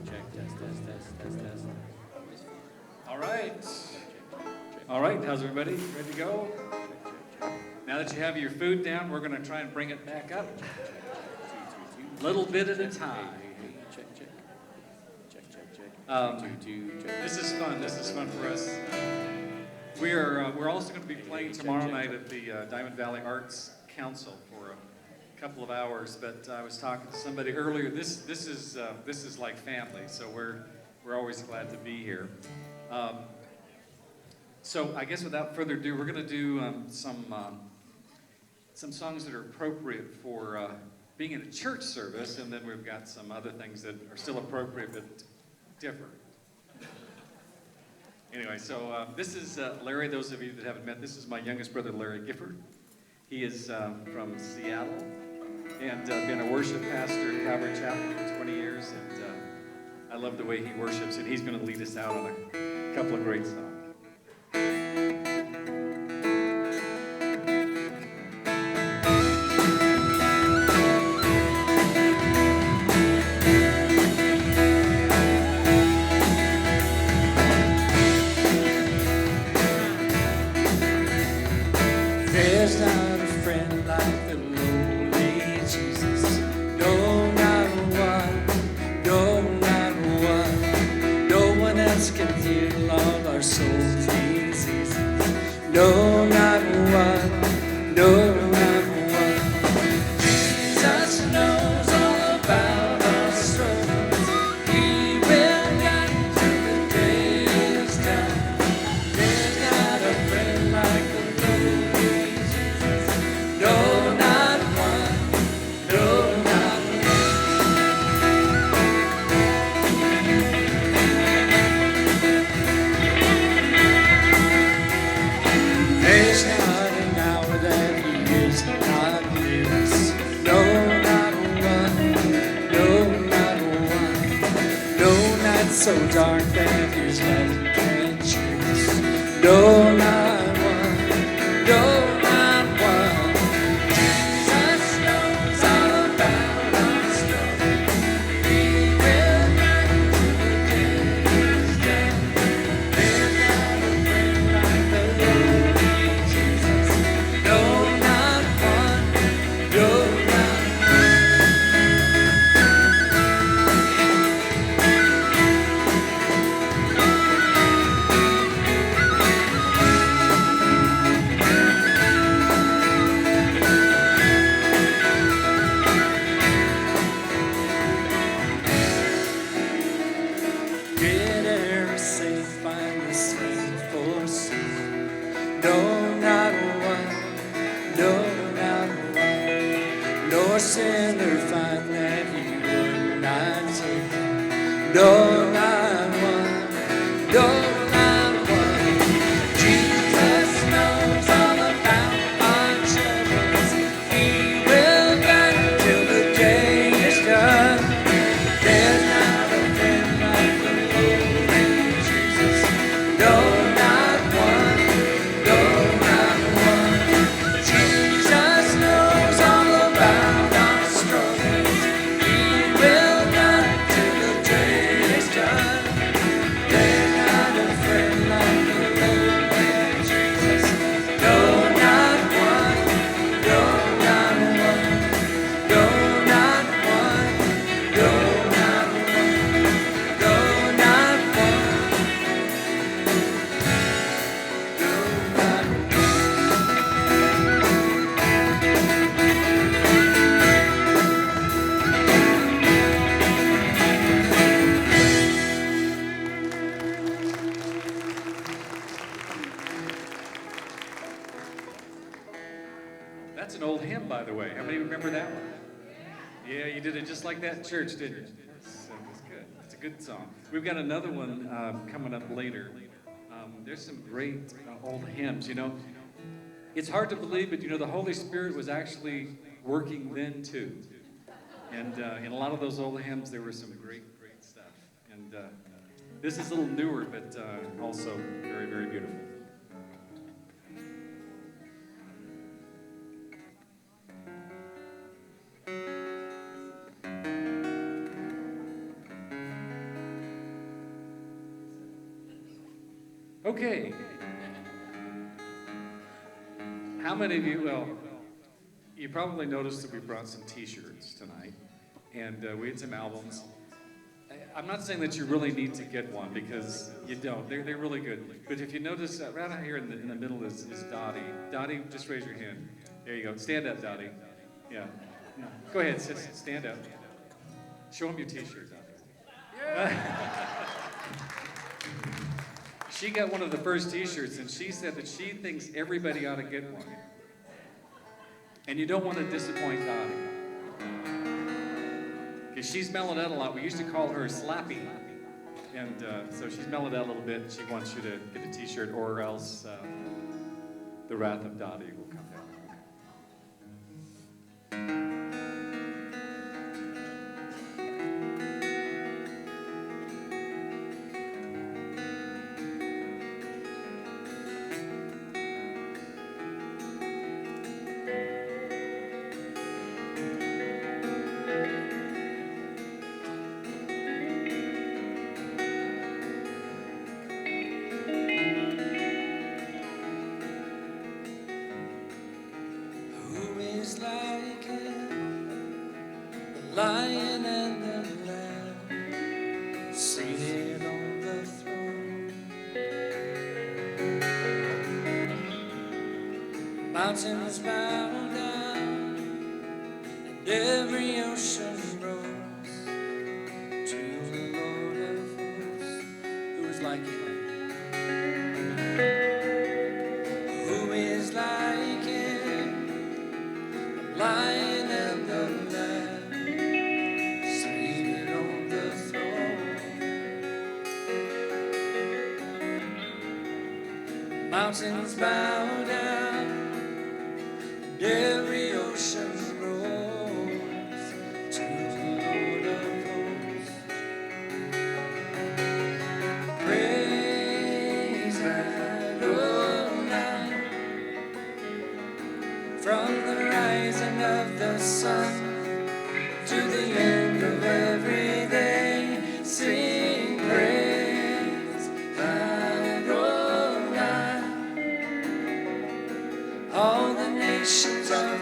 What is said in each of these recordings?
Test. All right. All right, how's everybody? Ready to go? Now that you have your food down, we're going to try and bring it back up. Little bit at a time. This is fun. This is fun for us. We're also going to be playing tomorrow night at the Diamond Valley Arts Council for a couple of hours. But I was talking to somebody earlier. This is like family, so we're always glad to be here. So I guess without further ado, we're going to do some songs that are appropriate for being in a church service, and then we've got some other things that are still appropriate but different. Anyway, so this is Larry. Those of you that haven't met, this is my youngest brother, Larry Gifford. He is from Seattle and been a worship pastor at Calvary Chapel for 20 years, and I love the way he worships, and he's going to lead us out on a couple of great songs. There's not a friend like the lowly Jesus. No, not one. No, not one. No one else can heal all our soul diseases. No, not one. No, not one. Jesus knows all about our struggles. He will guide through the day is done. There's not a friend like the lowly. No, not one. No, not one. There's not an hour that he is not near us. No, not one. No, not one. No night so dark that his love can't cheer us. No, not one. No. Sinner find that he would not take. No, not one. No, not one. Jesus knows all about our troubles. He will guide till the day is done. There's not a friend like the lowly Jesus. No, not one. No, not one. Jesus knows all about. That's an old hymn, by the way. How many remember that one? Yeah, you did it just like that in church, didn't you? So it's good. It's a good song. We've got another one coming up later. There's some great old hymns. You know, it's hard to believe, but you know, the Holy Spirit was actually working then too. And in a lot of those old hymns, there was some great stuff. And this is a little newer, but also very, very beautiful. Okay. How many of you, well, you probably noticed that we brought some t-shirts tonight, and we had some albums. I'm not saying that you really need to get one, because you don't. They're really good. But if you notice, right out here in the middle is Dottie. Dottie, just raise your hand. There you go. Stand up, Dottie. Yeah. Go ahead, sis. Stand up. Show them your t-shirt, Dottie. She got one of the first t-shirts, and she said that she thinks everybody ought to get one. And you don't want to disappoint Dottie. Because she's mellowed out a lot. We used to call her Slappy. And so she's mellowed out a little bit. She wants you to get a t-shirt, or else the wrath of Dottie will come down. Lion and the lamb, seated on the throne. Mountains bow down, and every ocean rolls to the Lord of hosts. Who is like him? Who is like him? The Lion and the lamb. Mountains bow down, and every ocean rolls to the Lord of hosts. Praise Adonai, from the rising of the sun to the end of every day. Sing praise Adonai. All the nations are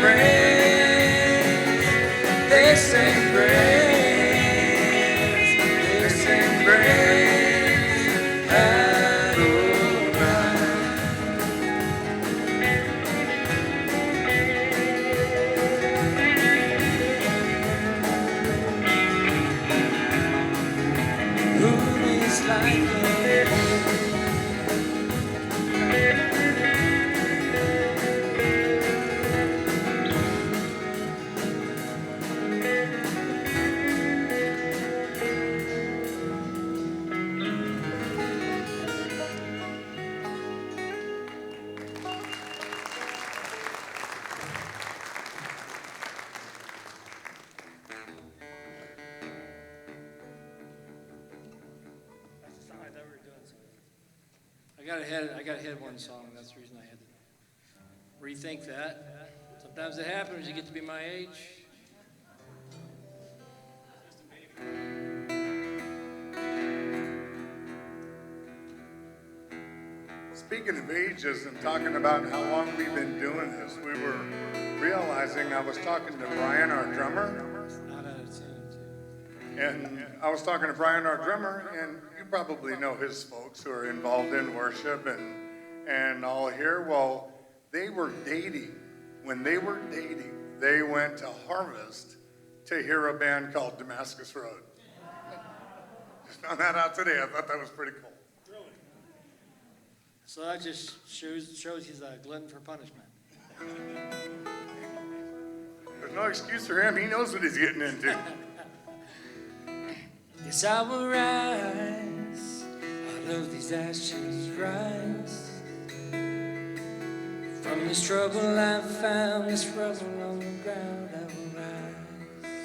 praise. They sing praise. They sing praise. Adonai. Who is like you? I got ahead one song. That's the reason I had to rethink that. Sometimes it happens. You get to be my age. Speaking of ages and talking about how long we've been doing this, we were realizing I was talking to Brian, our drummer. Not out of tune, too. And I was talking to Brian, our drummer, and you probably know his folks who are involved in worship and all here. Well, they were dating. When they were dating, they went to Harvest to hear a band called Damascus Road. Just found that out today. I thought that was pretty cool. So that just shows he's a glutton for punishment. There's no excuse for him. He knows what he's getting into. Yes, I will rise out of these ashes, rise from this trouble I've found, this rubble on the ground. I will rise.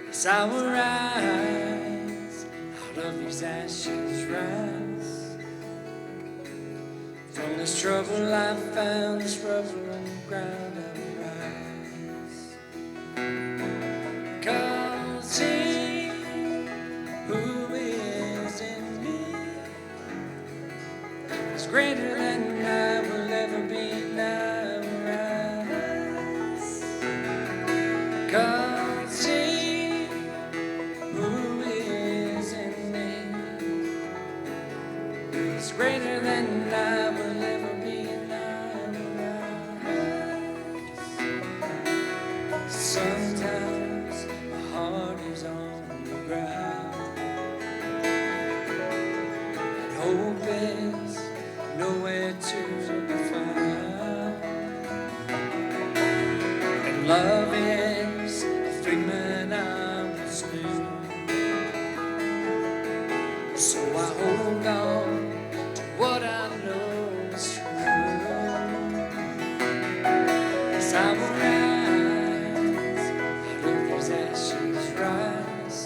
Yes, I will rise out of these ashes, rise from this trouble I've found, this rubble on the ground. I will rise. 'Cause He who is in me is greater than I will ever be. Now rise. 'Cause He who is in me is greater than I will ever be. Now rise. Sometimes my heart is on the ground, and hope is nowhere to be found, and love is a figment of its mood. So I hold on to what I know is true. Yes, I will rise out of these ashes, rise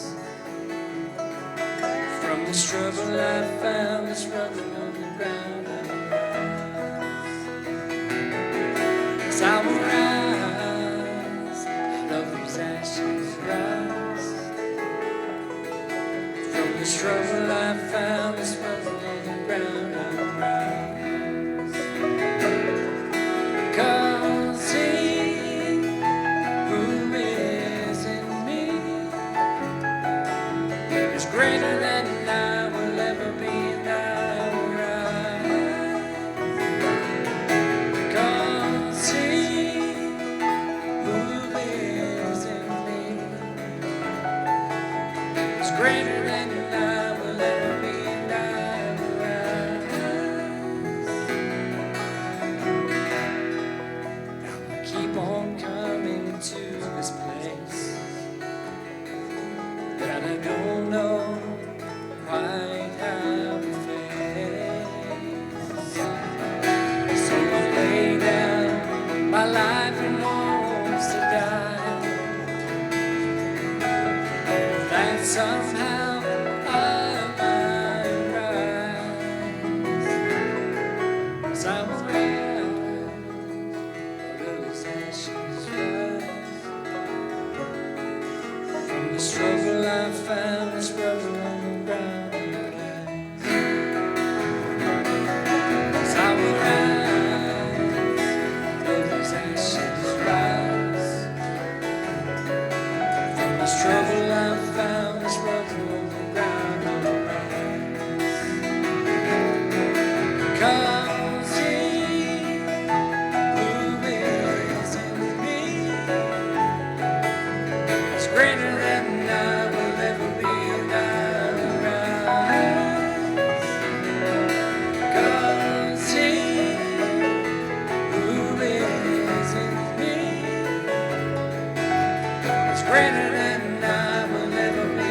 from this trouble I found, this rubble on the ground. I will rise. Yes, I will rise out of these ashes, rise from this trouble I found, this rubble on the ground. I will rise. 'Cause He who is in me is greater than I will ever be. Now rise. 'Cause He who is in me is greater than I will ever be. Now rise. Now I keep on coming to this place that I don't know quite how to face. So I lay down my life and hopes to die, that somehow I might rise. 'Cause I will rise out of these ashes, rise from the struggle I found, this rubble on the ground. I will rise. 'Cause I will rise out of these ashes. greater than I will ever be.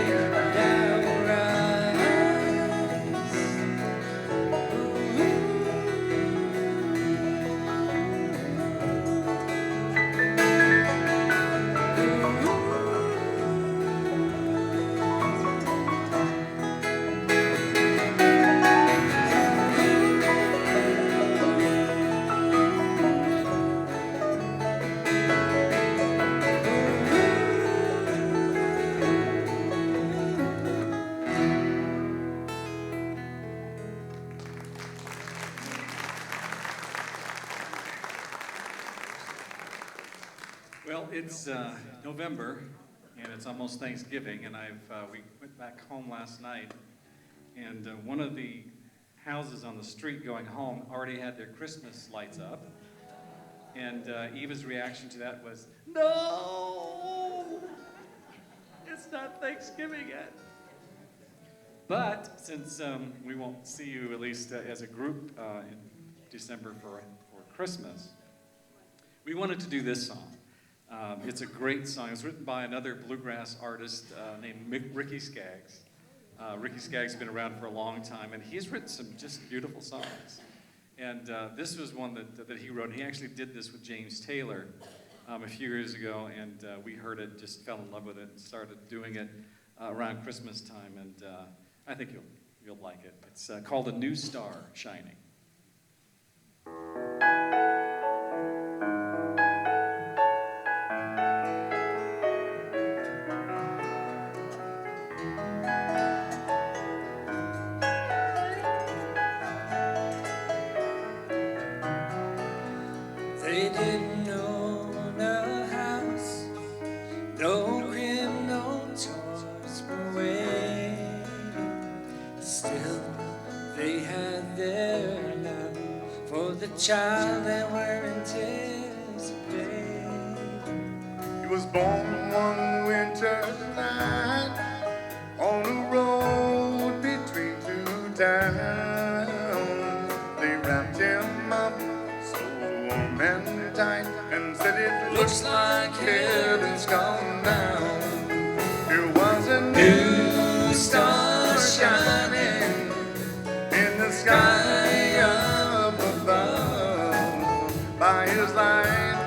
Well, it's November, and it's almost Thanksgiving, and we went back home last night, and one of the houses on the street going home already had their Christmas lights up, and Eva's reaction to that was, "No, it's not Thanksgiving yet." But since we won't see you, at least as a group, in December for Christmas, we wanted to do this song. It's a great song. It was written by another bluegrass artist named Ricky Skaggs. Ricky Skaggs has been around for a long time, and he's written some just beautiful songs. And this was one that he wrote. He actually did this with James Taylor a few years ago, and we heard it, just fell in love with it, and started doing it around Christmas time. And I think you'll like it. It's called "A New Star Shining." They didn't own a house, no crib, no toys were waiting. Still, they had their love for the child they were anticipating. He was born one winter night on a road between two towns. They wrapped him up so warm and tight and said it looks like heaven's come down. It was a new star shining in the sky up above. By his light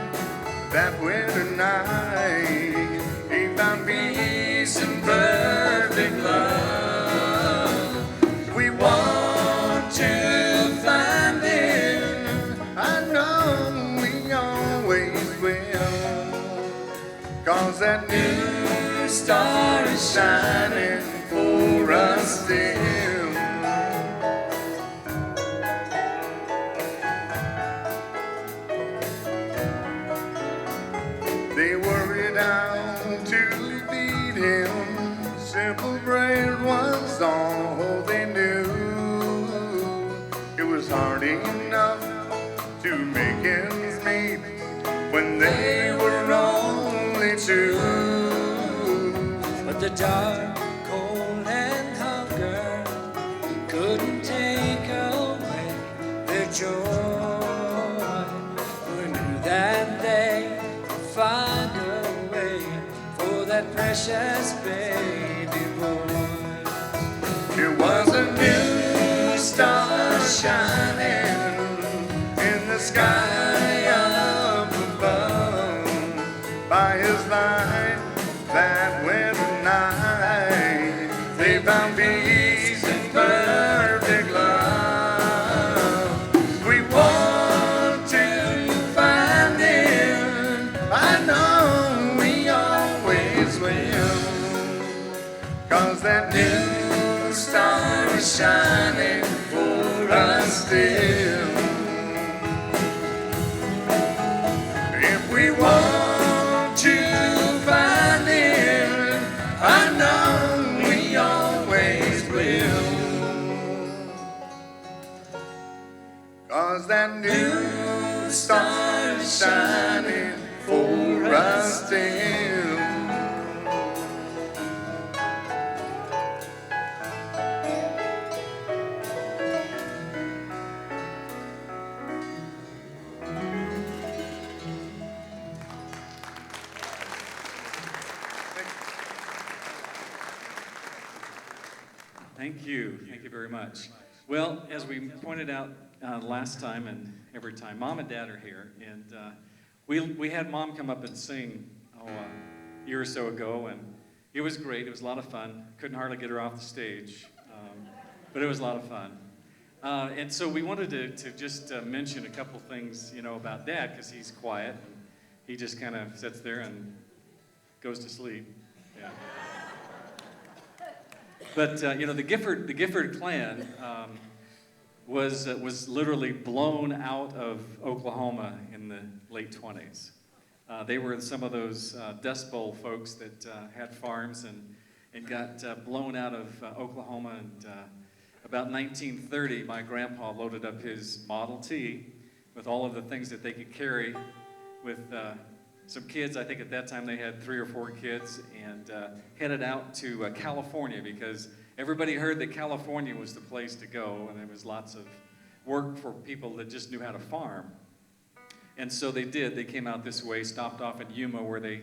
that winter night, he found peace and perfect love. We want to find him, I know we always will, 'cause that new star is shining for us still. They worried out to feed him. Simple bread was all they knew. It was hard enough to make ends meet when they were only two. But the dark, cold, and hunger couldn't take away their joy. Who knew that they would find a way for that precious baby boy? It was a new star shining in the sky up above. By his light that winter night, they found peace and perfect love. We want to find him, I know we always will, 'cause that new star is shining for us still. If we want to find him, I know we always will, 'cause that new star is shining for us still. Thank you. Thank you very much. Well, as we pointed out last time and every time, Mom and Dad are here, and we had Mom come up and sing a year or so ago, and it was great. It was a lot of fun. Couldn't hardly get her off the stage, but it was a lot of fun. And so we wanted to just mention a couple things, about Dad, because he's quiet. He just kind of sits there and goes to sleep. Yeah. But the Gifford clan was literally blown out of Oklahoma in the late 20s. They were some of those Dust Bowl folks that had farms and got blown out of Oklahoma. And about 1930, my grandpa loaded up his Model T with all of the things that they could carry with some kids. I think at that time they had 3 or 4 kids, and headed out to California, because everybody heard that California was the place to go, and there was lots of work for people that just knew how to farm. And so they did. They came out this way, stopped off at Yuma, where they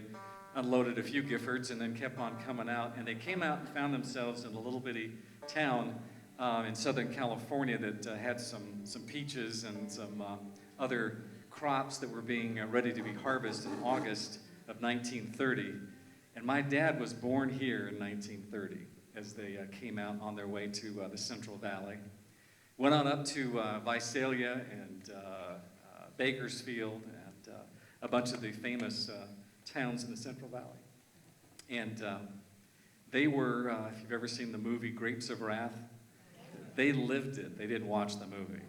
unloaded a few Giffords, and then kept on coming out. And they came out and found themselves in a little bitty town in Southern California that had some peaches and some other crops that were being ready to be harvested in August of 1930. And my dad was born here in 1930 as they came out on their way to the Central Valley. Went on up to Visalia and Bakersfield and a bunch of the famous towns in the Central Valley. And they were, if you've ever seen the movie Grapes of Wrath, they lived it. They didn't watch the movie.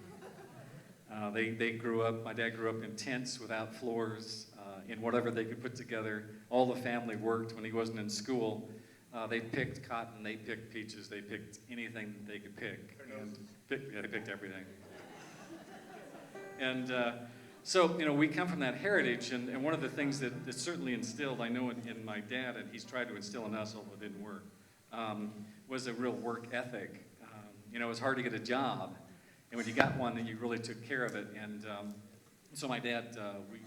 They grew up, my dad grew up in tents without floors, in whatever they could put together. All the family worked when he wasn't in school. They picked cotton, they picked peaches, they picked anything that they could pick. And they picked everything. And so, we come from that heritage, and one of the things that certainly instilled, I know in my dad, and he's tried to instill in us, although it didn't work, was a real work ethic. It was hard to get a job. And when you got one, then you really took care of it. And so my dad, we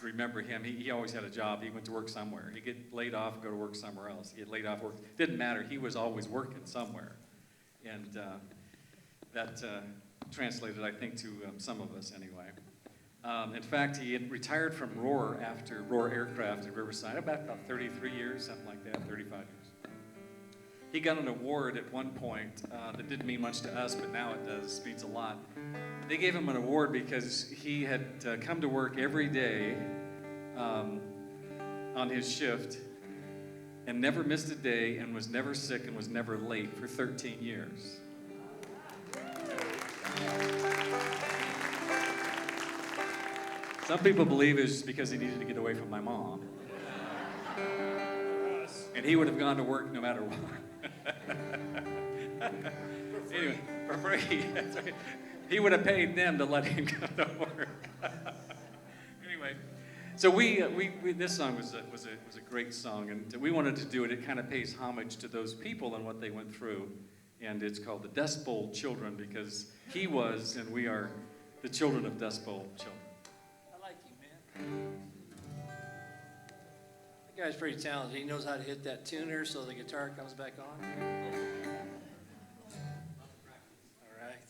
remember him. He always had a job. He went to work somewhere. He'd get laid off, go to work somewhere else. He'd get laid off, work. Didn't matter. He was always working somewhere. And that translated, I think, to some of us anyway. In fact, he had retired from Roar after Roar Aircraft in Riverside, about 33 years, something like that, 35 years. He got an award at one point that didn't mean much to us, but now it does, means a lot. They gave him an award because he had come to work every day on his shift and never missed a day and was never sick and was never late for 13 years. Some people believe it's because he needed to get away from my mom. And he would have gone to work no matter what. Anyway, for free. That's right. He would have paid them to let him come to work. Anyway, so this song was a great song, and we wanted to do it. It kind of pays homage to those people and what they went through, and it's called the Dust Bowl Children, because he was and we are the children of Dust Bowl children. I like you, man. That guy's pretty talented. He knows how to hit that tuner so the guitar comes back on. All right.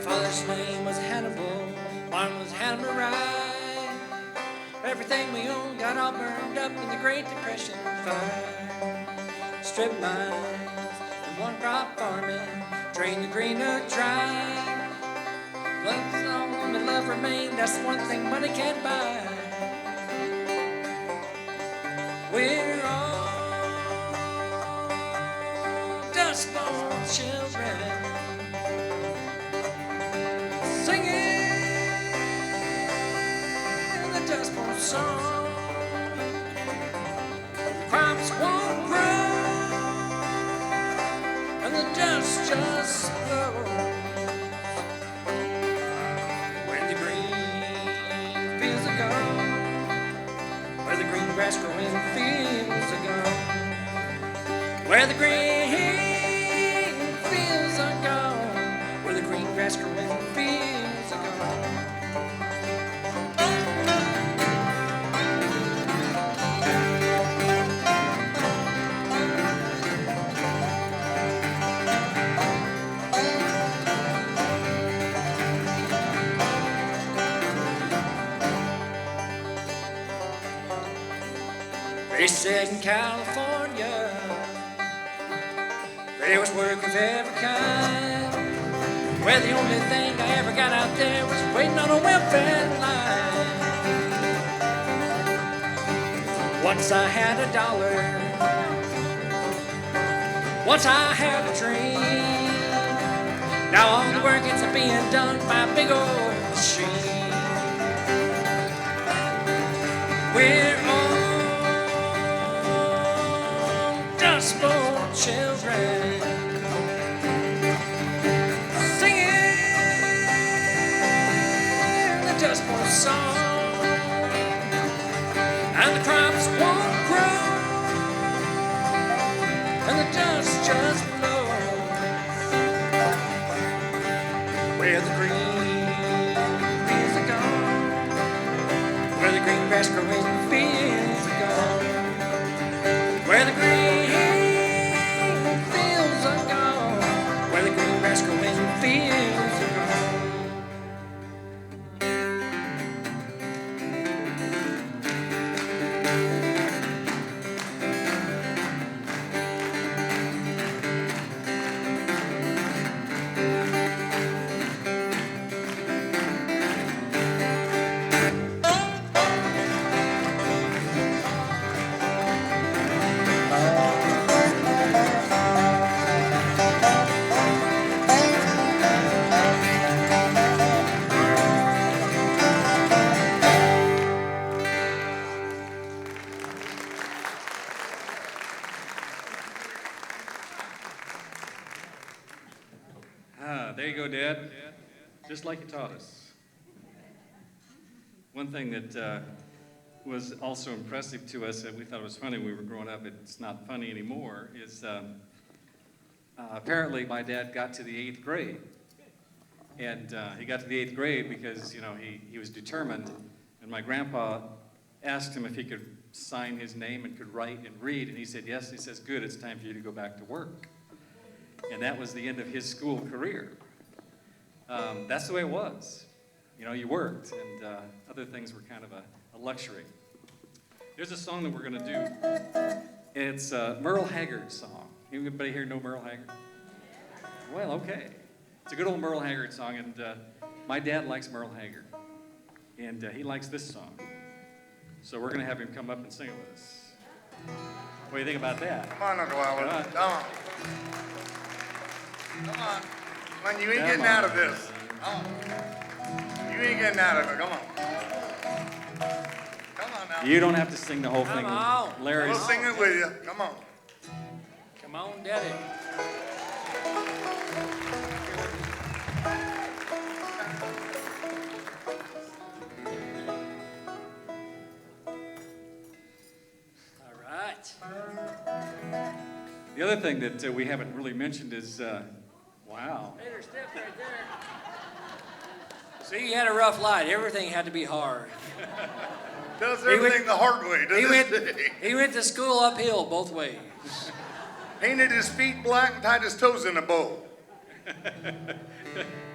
Father's name was Hannibal, mine was Hannibal. Everything we owned got all burned up in the Great Depression fire. Strip mines and one crop farming, drained the green earth dry. Love's all and love remained, that's the one thing money can't buy. We're all Dust Bowl children, Dust Bowl song. The crops won't grow, and the dust just blows. When the green where the green fields are gone, where the green grass grows and the fields are gone. They said in California there was work of every kind, where the only thing I ever got out there was waiting on a welfare line. Once I had $1, once I had a dream. Now all the work is being done by a big old machine. We're all Dust Bowl children, singing the Dust Bowl song, and the crops won't grow, and the dust just blows, where the green fields are gone, where the green grass grows and the fields are gone, where the green fields are gone, where the green grass grows and the fields are gone. There you go, Dad. Just like you taught us. One thing that was also impressive to us that we thought was funny when we were growing up, it's not funny anymore, is apparently my dad got to the 8th grade. And he got to the 8th grade because, you know, he was determined. And my grandpa asked him if he could sign his name and could write and read. And he said, yes. He says, good, it's time for you to go back to work. And that was the end of his school career. That's the way it was. You know, you worked, and other things were kind of a luxury. There's a song that we're going to do. It's a Merle Haggard song. Anybody here know Merle Haggard? Well, okay. It's a good old Merle Haggard song, and my dad likes Merle Haggard. And he likes this song. So we're going to have him come up and sing it with us. What do you think about that? Come on, Uncle Albert. Come on. Come on. Come on, you ain't getting out of this. Come on. You ain't getting out of it. Come on. Come on now. You don't have to sing the whole thing. Come on. Larry's. We'll sing it with you. Come on. Come on, Daddy. All right. The other thing that we haven't really mentioned is, wow. Hey, there's Steph right there. See, he had a rough life. Everything had to be hard. Does everything the hard way, doesn't He went to school uphill both ways. Painted his feet black and tied his toes in a bow.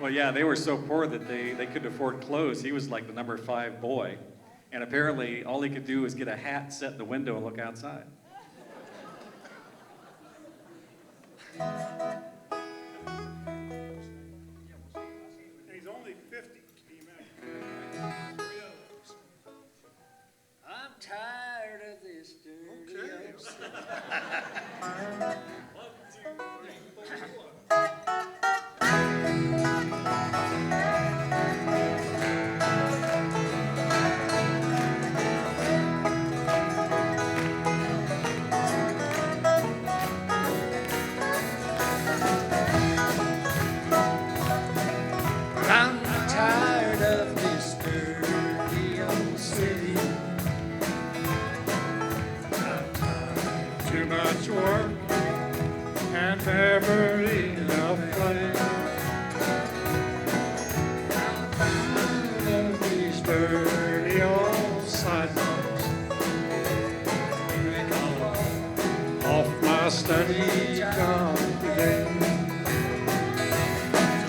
Well, yeah, they were so poor that they couldn't afford clothes. He was like the number 5 boy. And apparently all he could do was get a hat, set in the window, and look outside. He's only 50. Can you imagine? I'm tired of this dirty old city. and Beverly of flame. Found these dirty old sidewalks. Off my study job today.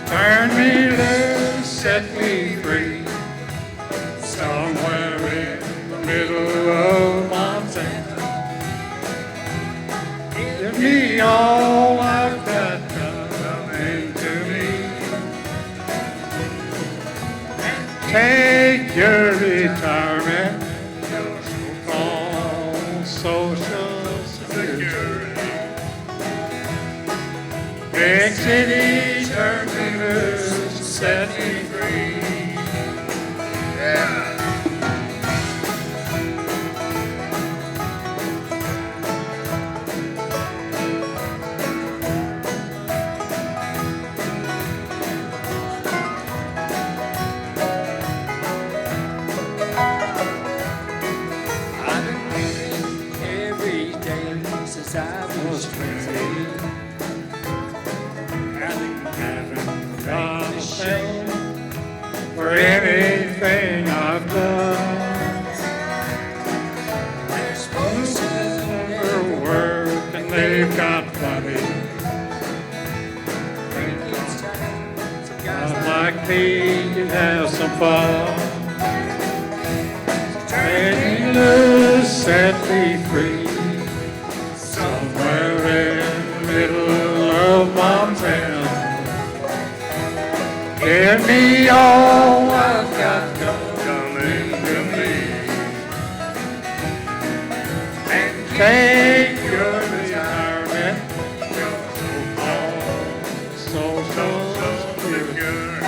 Turn me loose, set me free. Somewhere in the middle of Montana. Give me all I've got coming to me. Take your retirement from Social Security. Big city, turn me loose, set me free. Yeah. I've been living every day since I was 20. Haven't got a shame for anything I've done. They're supposed to never work and they've got money. Guys like me can have some fun. Take me loose, set me free. Somewhere in the middle of Montana. Give me all I've got coming to me. And take your retirement on Social Security.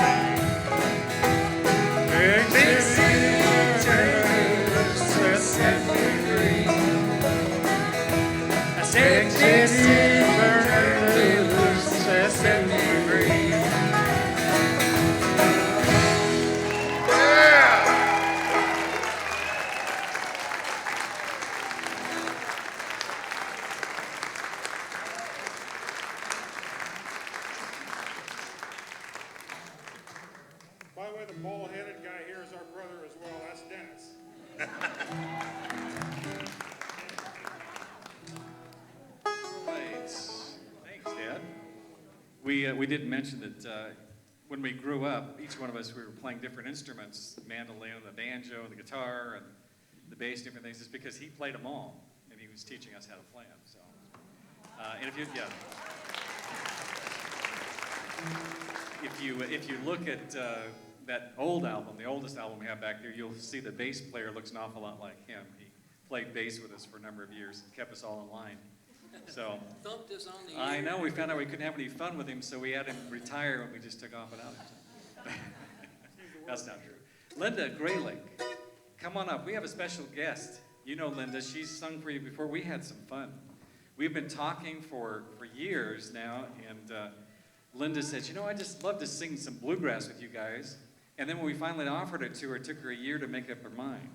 Big city, set me free. I said, big city, set me free. By the way, the bald-headed guy here is our brother as well. That's Dennis. Right. Thanks, Dad. We didn't mention that when we grew up, each one of us, we were playing different instruments, the mandolin, the banjo, the guitar, and the bass, different things. It's because he played them all, and he was teaching us how to play them. So, and if you look at that old album, the oldest album we have back there, you'll see the bass player looks an awful lot like him. He played bass with us for a number of years and kept us all in line. So Thumped us on the ear. I know, we found out we couldn't have any fun with him, so we had him retire and we just took off without him. That's not true. Linda Graylake, come on up. We have a special guest. You know Linda, she's sung for you before. We had some fun. We've been talking for years now, and Linda said, you know, I just love to sing some bluegrass with you guys. And then when we finally offered it to her, it took her a year to make up her mind.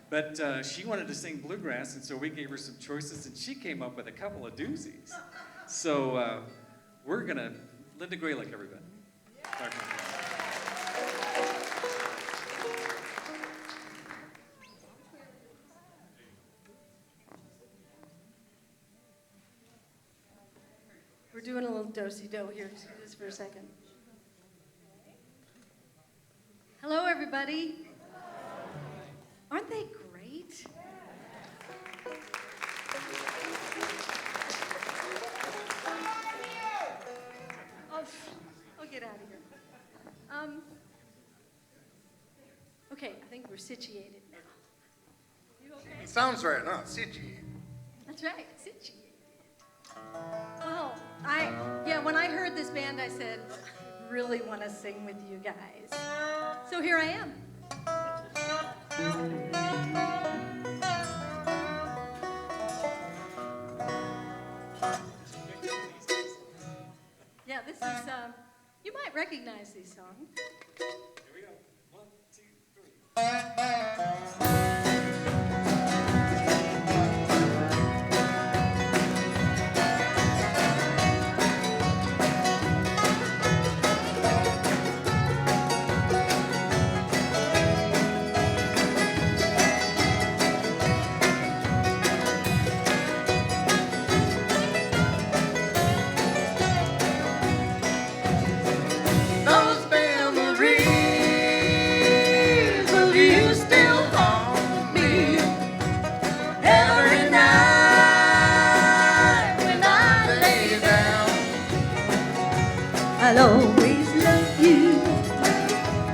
But she wanted to sing bluegrass, and so we gave her some choices, and she came up with a couple of doozies. So we're going to, Linda Graylake, everybody. We're doing a little do-si-do here, just for a second. Hello, everybody. Aren't they great? I'll get out of here. Okay, I think we're situated now. You okay? It sounds right, huh? Situated. That's right, situated. Well, when I heard this band, I said, I really want to sing with you guys. So here I am. Yeah, this is, you might recognize these songs. Here we go. 1, 2, 3. I'll always love you,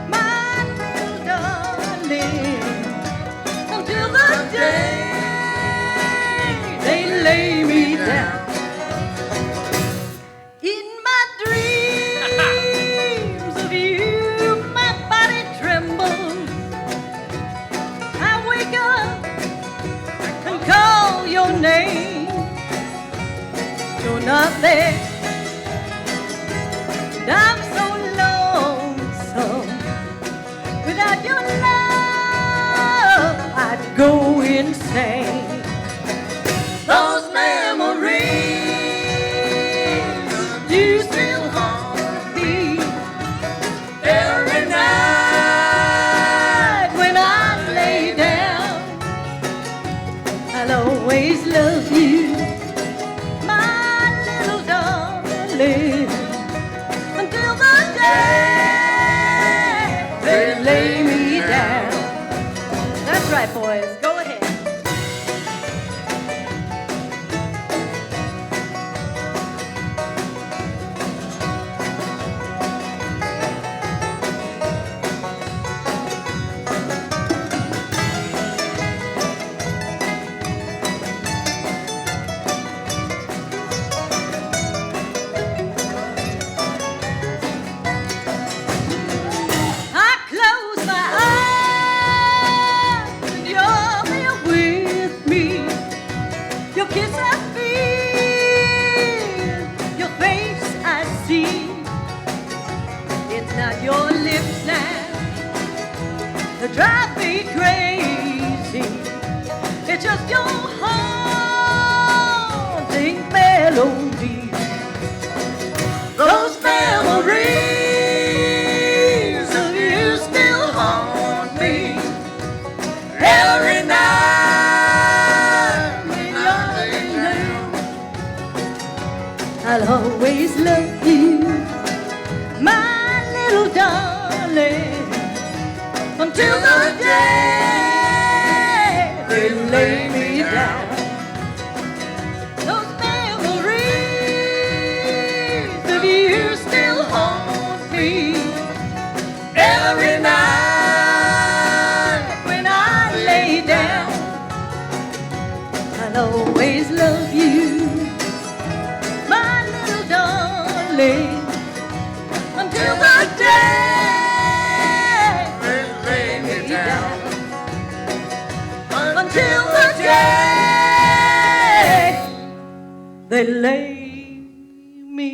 my little darling, until the day they lay me down. In my dreams of you, my body trembles. I wake up and call your name. You're not there, and I'm so lonesome. Without your love, I'd go insane. Those memories, you still haunt me every night when I lay down. I'll always love you, my little darling, until the day they lay me down. That's right, boys. Go ahead. I close my eyes and you're there with me. Your kiss I feel, your face I see. It's not your lips now that drive me crazy. It's just your haunting melody. Those memories of you still haunt me every night when you're laying down. I'll always love you, my little darling, until the day they lay me down. Those memories of you still haunt me every night when I lay down. I'll always love you, my little darling, until the day they lay me down. Until the day they lay me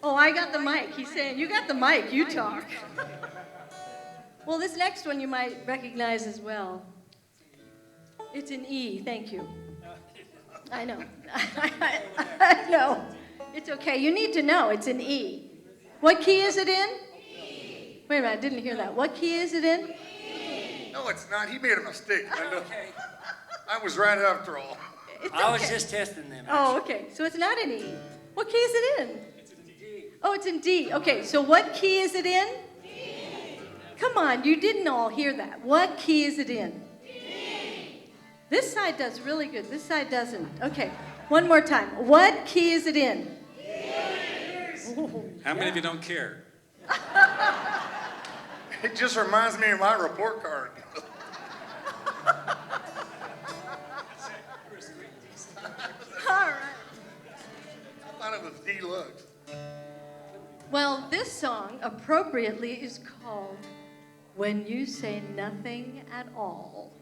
Oh, I got the mic. He's saying, you got the mic, you talk. Well, this next one you might recognize as well. It's an E, thank you. I know. I know. It's okay. You need to know it's an E. What key is it in? E. Wait a minute, I didn't hear that. What key is it in? E. No, it's not. He made a mistake. I was right after all. It's I was okay. just testing them. Oh, okay. So it's not an E. What key is it in? It's in D. Oh, it's in D. Okay, so what key is it in? D. Come on, you didn't all hear that. What key is it in? D. This side does really good. This side doesn't. Okay, one more time. What key is it in? D. Oh, How many of you don't care? It just reminds me of my report card. all right. I thought it was deluxe. Well, this song appropriately is called When You Say Nothing at All.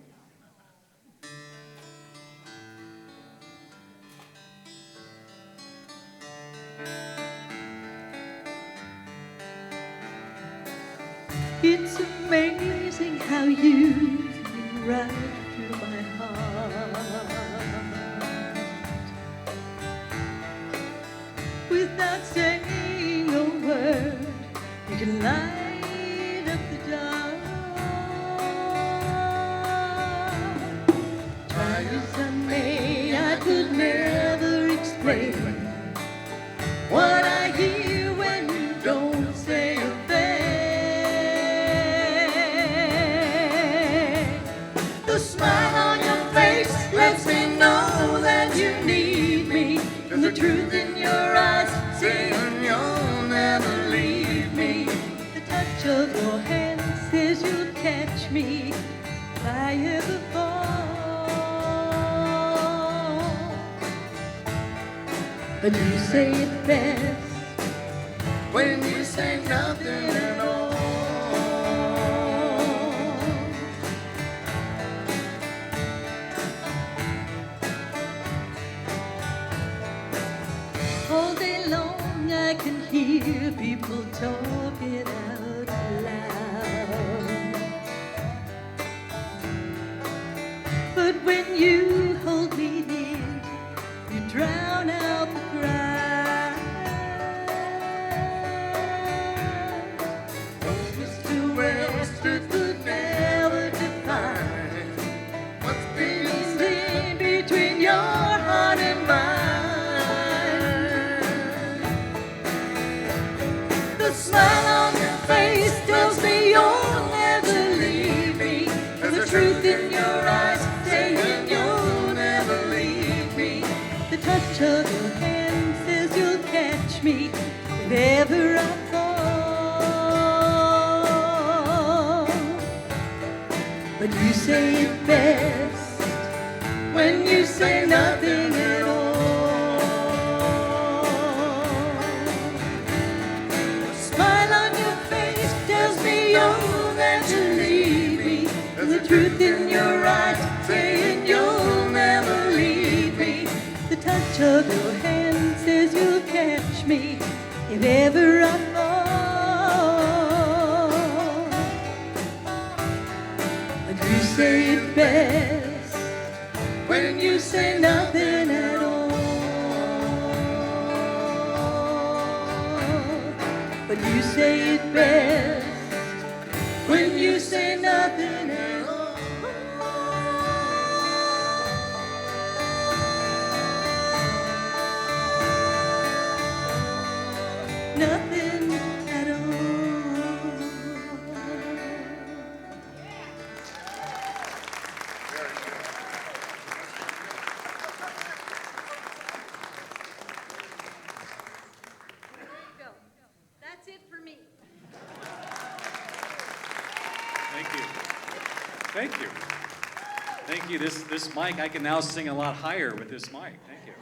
It's amazing how you can right through my heart without saying a word. You can light up the dark. Try as I may, smile on your face lets me know that you need me. And the truth in your eyes saying you'll never leave me. The touch of your hand says you'll catch me if I ever fall. But you say it best When you say nothing at all. all day long. I can hear people talking out loud. But when you hold me near, you drown out the cry. East to west, it could never define what's being In between your heart and mine, The smile on your face tells me you'll never leave me. There's the truth in your eyes saying you'll never leave me. the touch of your hand says you'll catch me if ever I fall. But you say it best When you say nothing at all. The smile on your face tells me you'll never leave me. There's the truth in your eyes saying you'll never leave me. The touch of your hand says you'll catch me if ever I fall. But you say it best When you say nothing at all. But you say it best when you say nothing at all. nothing at all. Go. That's it for me. Thank you. Thank you. Thank you. This mic, I can now sing a lot higher with this mic. Thank you.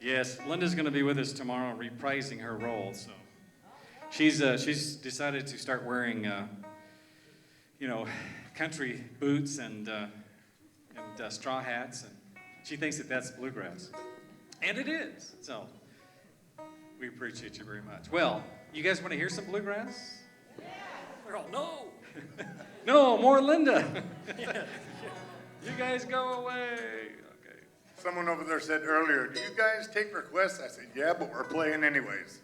Yes, Linda's going to be with us tomorrow reprising her role. So she's decided to start wearing, country boots and straw hats, and she thinks that that's bluegrass. And it is. So we appreciate you very much. Well, you guys want to hear some bluegrass? Well, no. No, more Linda. You guys go away. Okay. Someone over there said earlier, do you guys take requests? I said, yeah, but we're playing anyways.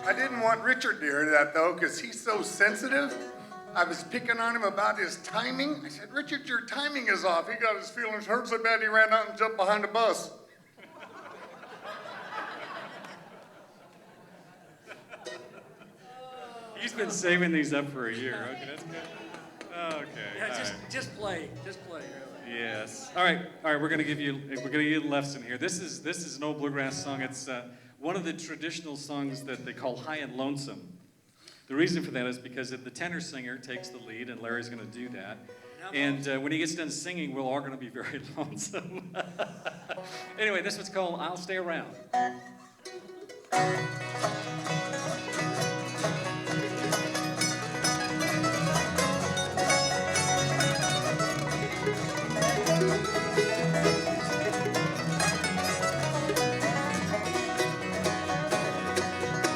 I didn't want Richard to hear that, though, because he's so sensitive. I was picking on him about his timing. I said, Richard, your timing is off. He got his feelings hurt so bad he ran out and jumped behind a bus. He's been saving these up for a year. Okay, that's good. Okay. Yeah, all right. just play, really. Yes. All right. We're gonna give you a lesson here. This is an old bluegrass song. It's one of the traditional songs that they call High and Lonesome. The reason for that is because the tenor singer takes the lead, and Larry's gonna do that. And when he gets done singing, we're all gonna be very lonesome. Anyway, this one's called "I'll Stay Around."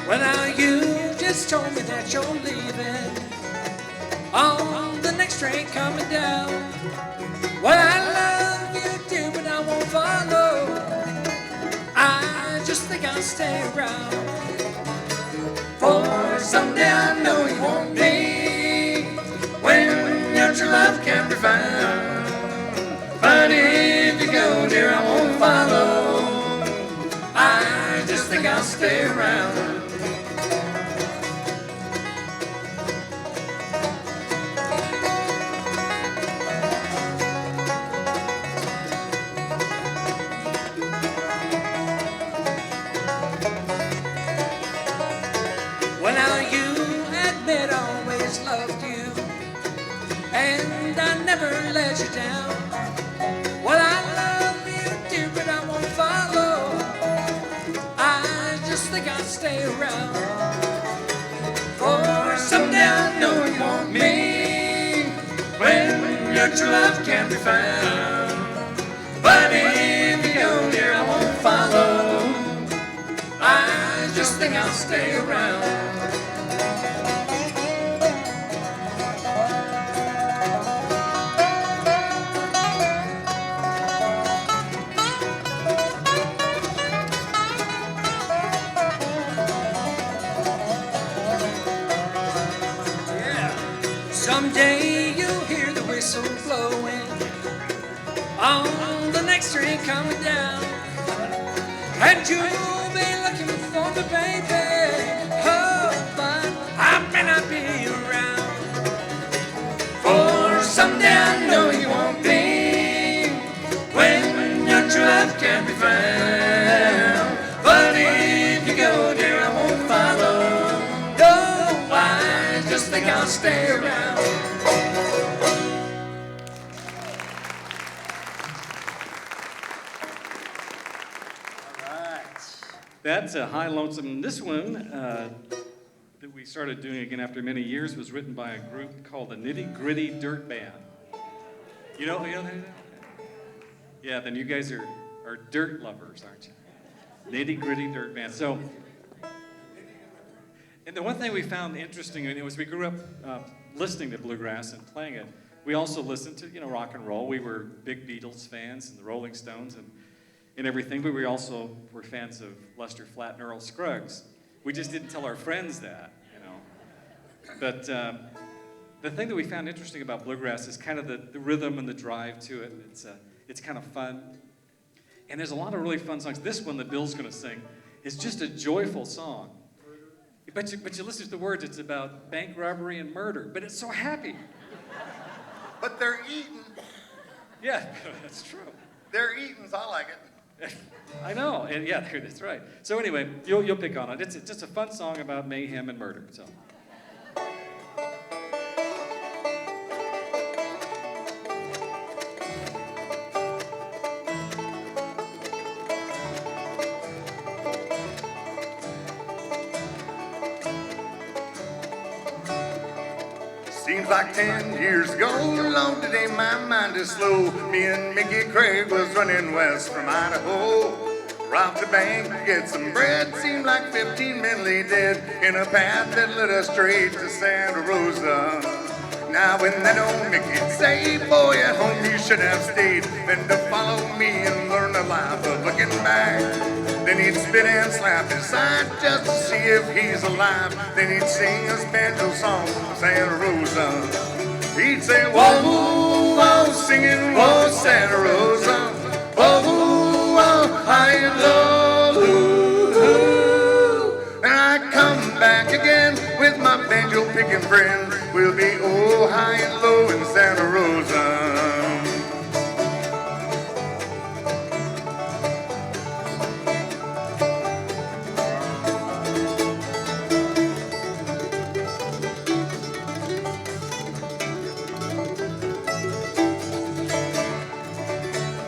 Well, now you just told me that you're leaving on the next train coming down. Well, I love you, dear, but I won't follow. I just think I'll stay around. For someday I know you won't be when your true love can be found. But if you go, dear, I won't follow. I just think think I'll stay around. Well, now you admit I always loved you, and I never let you down. Well, I love you, dear, but I won't follow. I just think I'll stay around. For someday I know you want me, when your true love can't be found. But if you go, dear, I won't follow. I just think I'll stay around. Someday you'll hear the whistle blowing on the next train coming down, and you'll be looking for me, baby. Oh, but I may not be around. For someday I know you won't be, when your true love can't be found. But if you go, dear, I won't follow. No, I just think I'll stay around. That's a High Lonesome. This one that we started doing again after many years was written by a group called the Nitty Gritty Dirt Band. You know that? Yeah, then you guys are dirt lovers, aren't you? Nitty Gritty Dirt Band. So, and the one thing we found interesting was we grew up listening to bluegrass and playing it. We also listened to rock and roll. We were big Beatles fans and the Rolling Stones and everything, but we also were fans of Lester Flatt and Earl Scruggs. We just didn't tell our friends that, But the thing that we found interesting about bluegrass is kind of the rhythm and the drive to it. It's kind of fun. And there's a lot of really fun songs. This one that Bill's going to sing is just a joyful song. But you listen to the words, it's about bank robbery and murder, but it's so happy. But they're eating. Yeah, that's true. They're eating, so I like it. I know, and yeah, that's right. So anyway, you'll pick on it. It's just a fun song about mayhem and murder. So. Seems like 10 years ago, long today my mind is slow. Me and Mickey Craig was running west from Idaho. Robbed the bank to get some bread, seemed like 15 men lay dead in a path that led us straight to Santa Rosa. Now when that old Mickey'd say, boy, at home you should have stayed, than to follow me and learn the life of looking back. Then he'd spit and slap his side just to see if he's alive. Then he'd sing his banjo song from Santa Rosa. He'd say, whoa, whoa, singing, whoa, Santa Rosa. Whoa, whoa, high and low. And I come back again with my banjo picking friends. We'll be oh, high and low in Santa Rosa.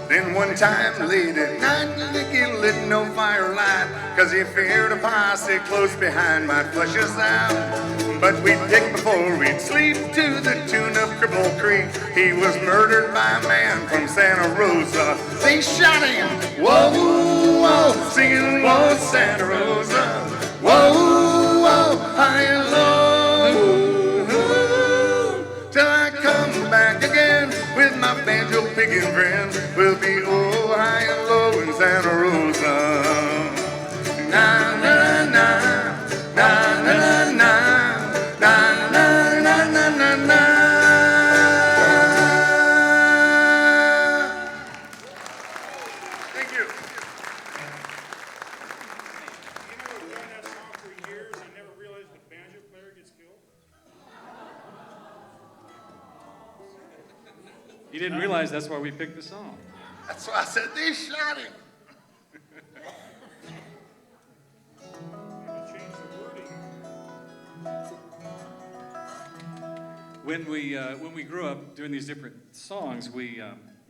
Then one time late at night, Mickey lit no firelight, 'cause he feared a posse close behind might flush us out. But we'd dig before we'd sleep to the tune of Cripple Creek. He was murdered by a man from Santa Rosa. They shot him, whoa, whoa, singing, whoa, Santa Rosa. Whoa, whoa, high and low. Till I come back again with my banjo picking friends. We'll be oh, high and low in Santa Rosa. Na na na, na na na na, na na na na na na. Thank you. You didn't realize that's why we picked the song. That's why I said they shot him. Maybe change the wording. When we grew up doing these different songs, we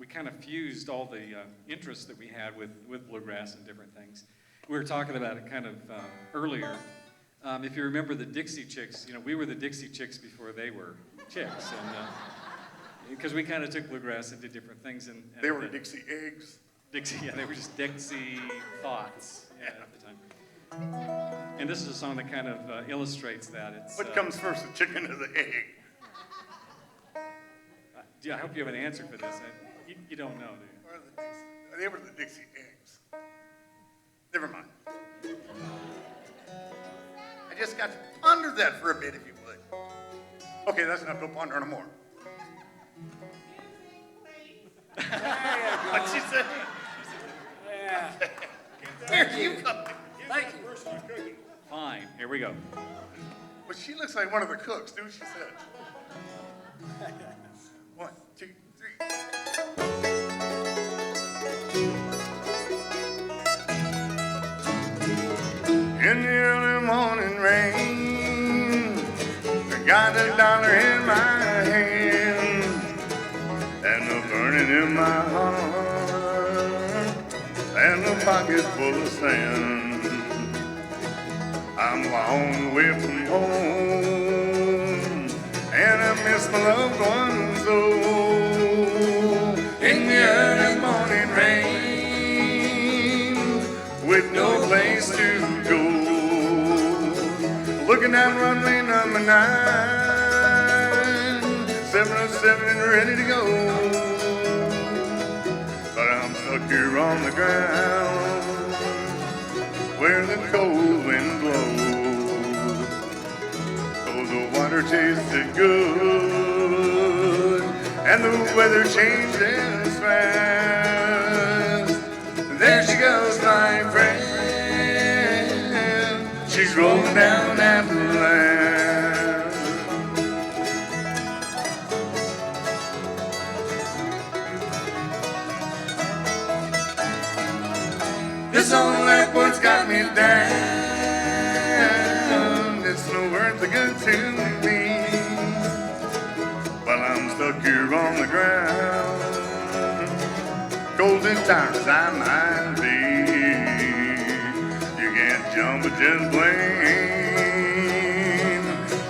kind of fused all the interests that we had with bluegrass and different things. We were talking about it kind of earlier. If you remember the Dixie Chicks, we were the Dixie Chicks before they were chicks, and because we kind of took bluegrass and did different things. And They were Dixie eggs. Dixie, yeah, they were just Dixie thoughts at the time. And this is a song that kind of illustrates that. It's What comes first, the chicken or the egg? I hope you have an answer for this. You don't know, do you? Or the Dixie, they were the Dixie eggs. Never mind. I just got to ponder that for a bit, if you would. Okay, that's enough. Don't ponder no more. What'd she say? Yeah. Where'd you come? Thank you. Person on cooking. Fine, here we go. Well, she looks like one of the cooks, dude. She said. 1, 2, 3. In the early morning rain, I got $1 in my hand and a burning in my heart and a pocket full of sand. I'm long away from home and I miss my loved ones so. In the early morning rain, with no place to go, looking down runway number 9, 707 and ready to go, but I'm stuck here on the ground where the cold wind blows. Oh, the water tasted good and the weather changes fast. There she goes, my friend. She's rolling down Appalachia. This old airport's got me down. It's no worth the good to me. While I'm stuck here on the ground, cold and tired as I might be, you can't jump a jet plane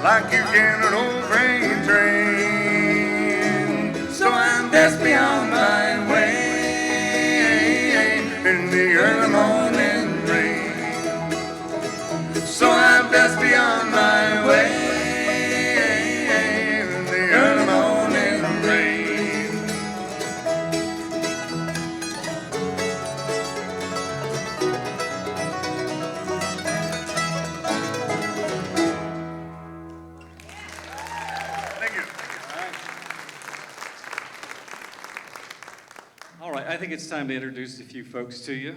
like you can an old freight train. So I'm best beyond my way in the early morning rain. So I'm best beyond my way in the early morning rain. Thank you. All right, I think it's time to introduce a few folks to you.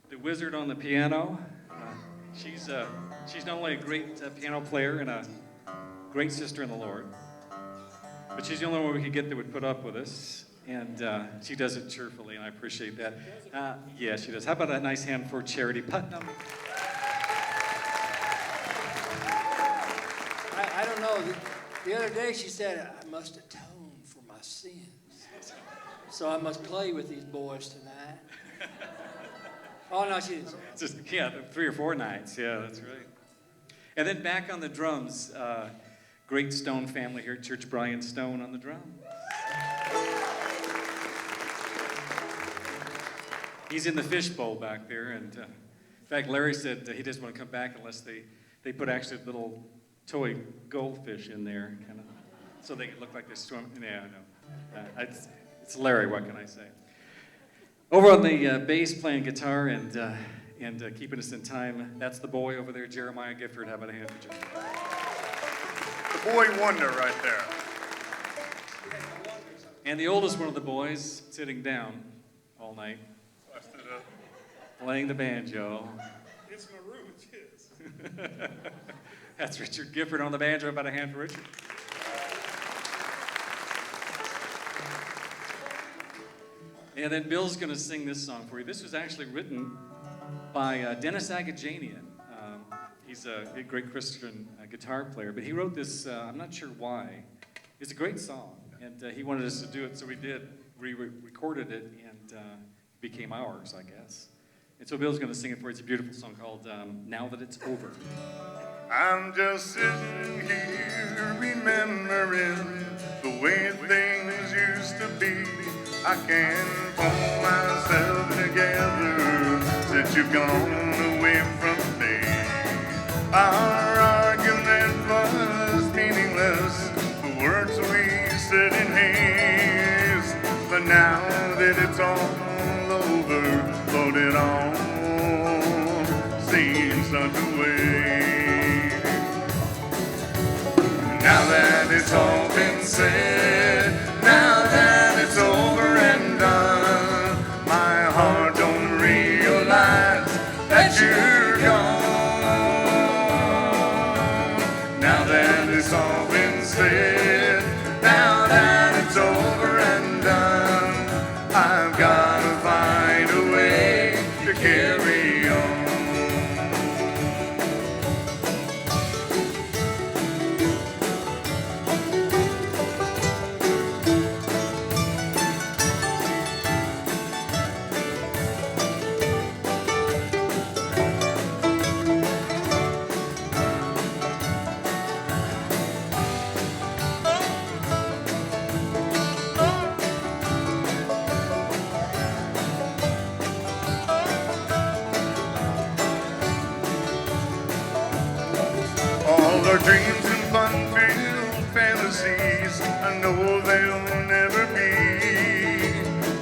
The wizard on the piano. She's not only a great piano player and a great sister in the Lord, but she's the only one we could get that would put up with us, and she does it cheerfully, and I appreciate that. Yeah, she does. How about a nice hand for Charity Putnam? I don't know. The other day she said, I must atone for my sins. So I must play with these boys tonight. Oh, no, she didn't say that. Just, yeah, 3 or 4 nights. Yeah, that's right. And then back on the drums, great Stone family here at Church, Brian Stone on the drums. He's in the fishbowl back there, and in fact, Larry said he doesn't want to come back unless they put actually little toy goldfish in there, kind of, so they could look like they're swimming. Yeah, I know. It's Larry. What can I say? Over on the bass, playing guitar and keeping us in time, that's the boy over there, Jeremiah Gifford. How about a hand for Jeremiah? The boy wonder right there. And the oldest one of the boys, sitting down all night, Busted up. playing the banjo. It's my room, it's his. That's Richard Gifford on the banjo. How about a hand for Richard? And then Bill's going to sing this song for you. This was actually written by Dennis Agajanian. He's a great Christian guitar player, but he wrote this, I'm not sure why. It's a great song, and he wanted us to do it, so we did. We recorded it, and it became ours, I guess. And so Bill's going to sing it for you. It's a beautiful song called Now That It's Over. I'm just sitting here remembering the way things used to be. I can't pull myself together since you've gone away from me. Our argument was meaningless, the words we said in haste. But now that it's all over, Lord, it all seems such a waste. Now that it's all been said, now that it's over and done, my heart don't realize that you're gone. Now that it's all been said, now that it's over and done, I've got to find a way to carry on. Our dreams and fun-filled fantasies, I know they'll never be.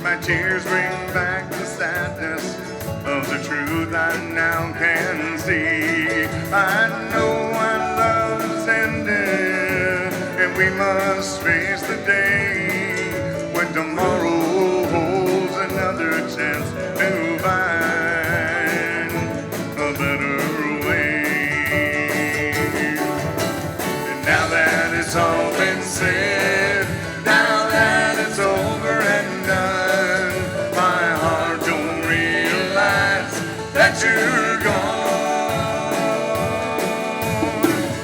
My tears bring back the sadness of the truth I now can see. I know our love's ended, and we must face the day when tomorrow holds another chance to find a better way. Now that it's all been said, now that it's over and done, my heart don't realize that you're gone.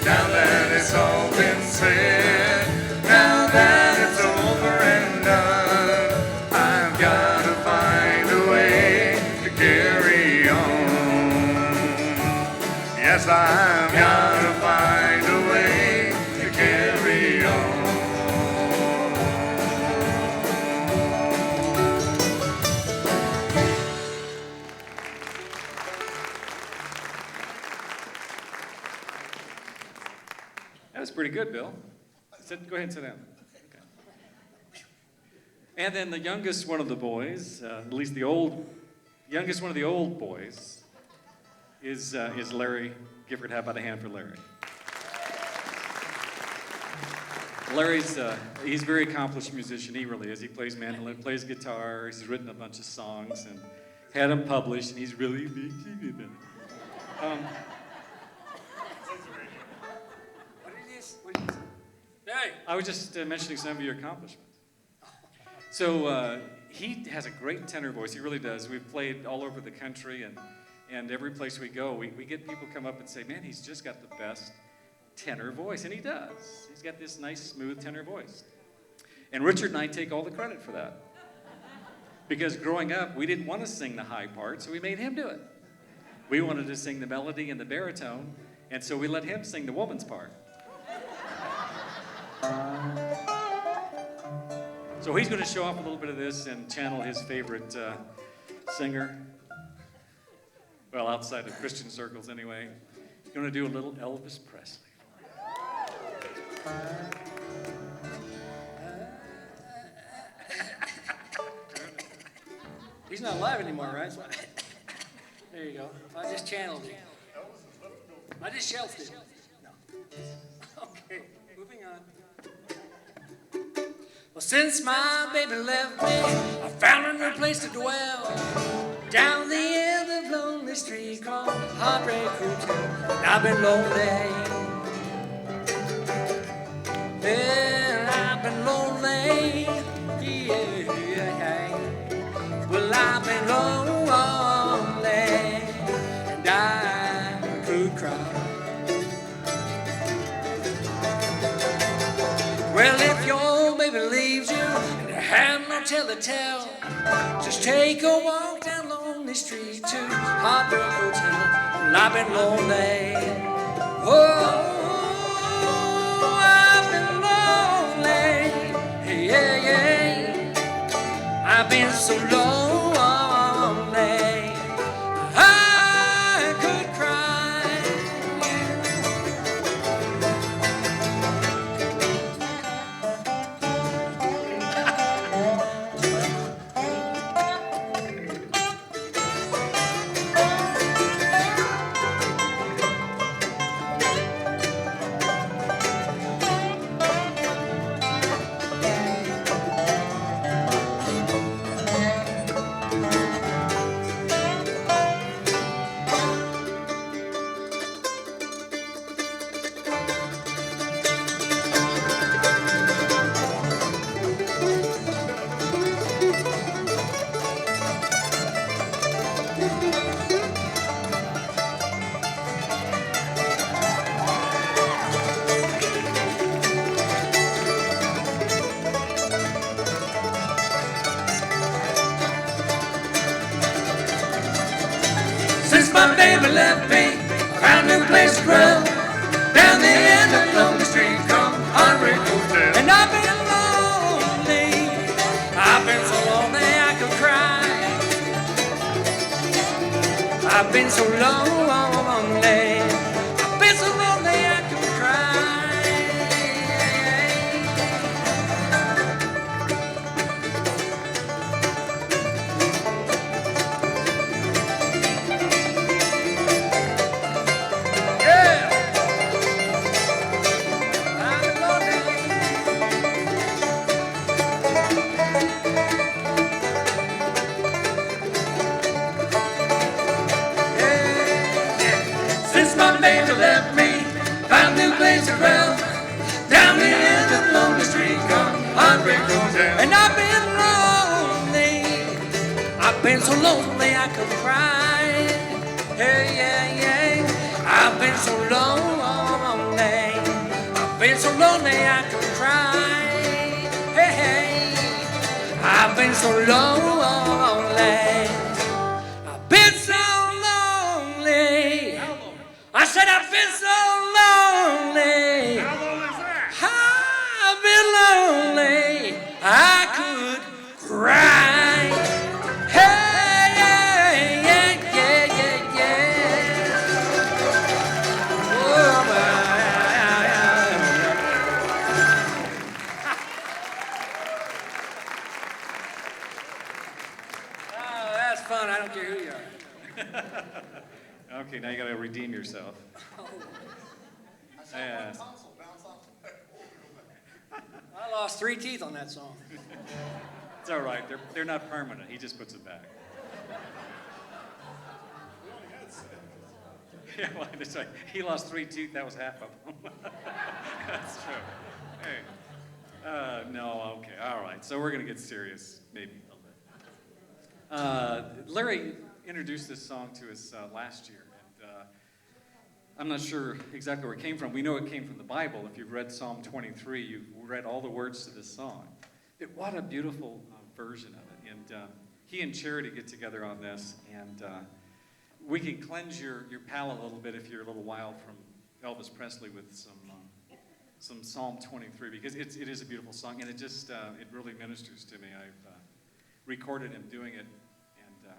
Now that it's all been said, now that it's over and done, I've got to find a way to carry on. Yes, I've got to find a way to carry on. That was pretty good, Bill. Go ahead and sit down. Okay. And then the youngest one of the boys, at least the youngest one of the old boys, is Larry Gifford. How about a hand for Larry? Larry's he's a very accomplished musician. He really is. He plays mandolin, plays guitar. He's written a bunch of songs and had them published, and he's really big. Hey! I was just mentioning some of your accomplishments. So he has a great tenor voice. He really does. We've played all over the country, and every place we go, we get people come up and say, man, he's just got the best tenor voice. And he does. He's got this nice, smooth tenor voice. And Richard and I take all the credit for that. Because growing up, we didn't want to sing the high part, so we made him do it. We wanted to sing the melody and the baritone, and so we let him sing the woman's part. So he's going to show off a little bit of this and channel his favorite singer. Well, outside of Christian circles anyway. He's going to do a little Elvis Presley. He's not alive anymore, right? There you go. I just channeled him. I just shelved him. No. Okay, moving on. Well, since my baby left me, I found a new place to dwell. Down the end of lonely street called Heartbreak Hotel. And I've been lonely. And I've been lonely. Yeah. cry. Well, if your baby leaves you and you have no tell-to-tell, just take a walk down Lonely Street to Heartbreak Hotel. Well, I've been lonely. Oh, I've been lonely. Yeah, yeah. I've been so lonely. I could cry. Since my baby left me, I found a new place to grow. Down the end of Lonely Street, come Heartbreak Hotel. And I've been lonely. I've been so lonely I could cry. I've been so lonely. I've been so lonely I could cry. Since my baby left me, found a new place around. Down the end of Lonely Street, come Heartbreak Hotel. And I've been lonely. I've been so lonely I could cry. Hey, yeah, yeah. I've been so lonely. I've been so lonely I could cry. Hey, hey. I've been so lonely. I've been so lonely. I said I've been so lonely. How long is that? I've been lonely. I could cry. Hey, yeah, yeah, yeah, yeah, yeah. Oh, oh, that's fun. I don't care who you are. Okay, now you gotta redeem yourself. Yeah. I lost 3 teeth on that song. It's all right. They're not permanent. He just puts it back. Yeah, well, it's like he lost 3 teeth. That was half of them. That's true. Hey. No. Okay. All right. So we're gonna get serious, maybe a little bit. Larry introduced this song to us last year, and I'm not sure exactly where it came from. We know it came from the Bible. If you've read Psalm 23, you've read all the words to this song. What a beautiful version of it. And he and Charity get together on this, and we can cleanse your palate a little bit if you're a little wild from Elvis Presley with some Psalm 23, because it is a beautiful song, and it just it really ministers to me. I've recorded him doing it, and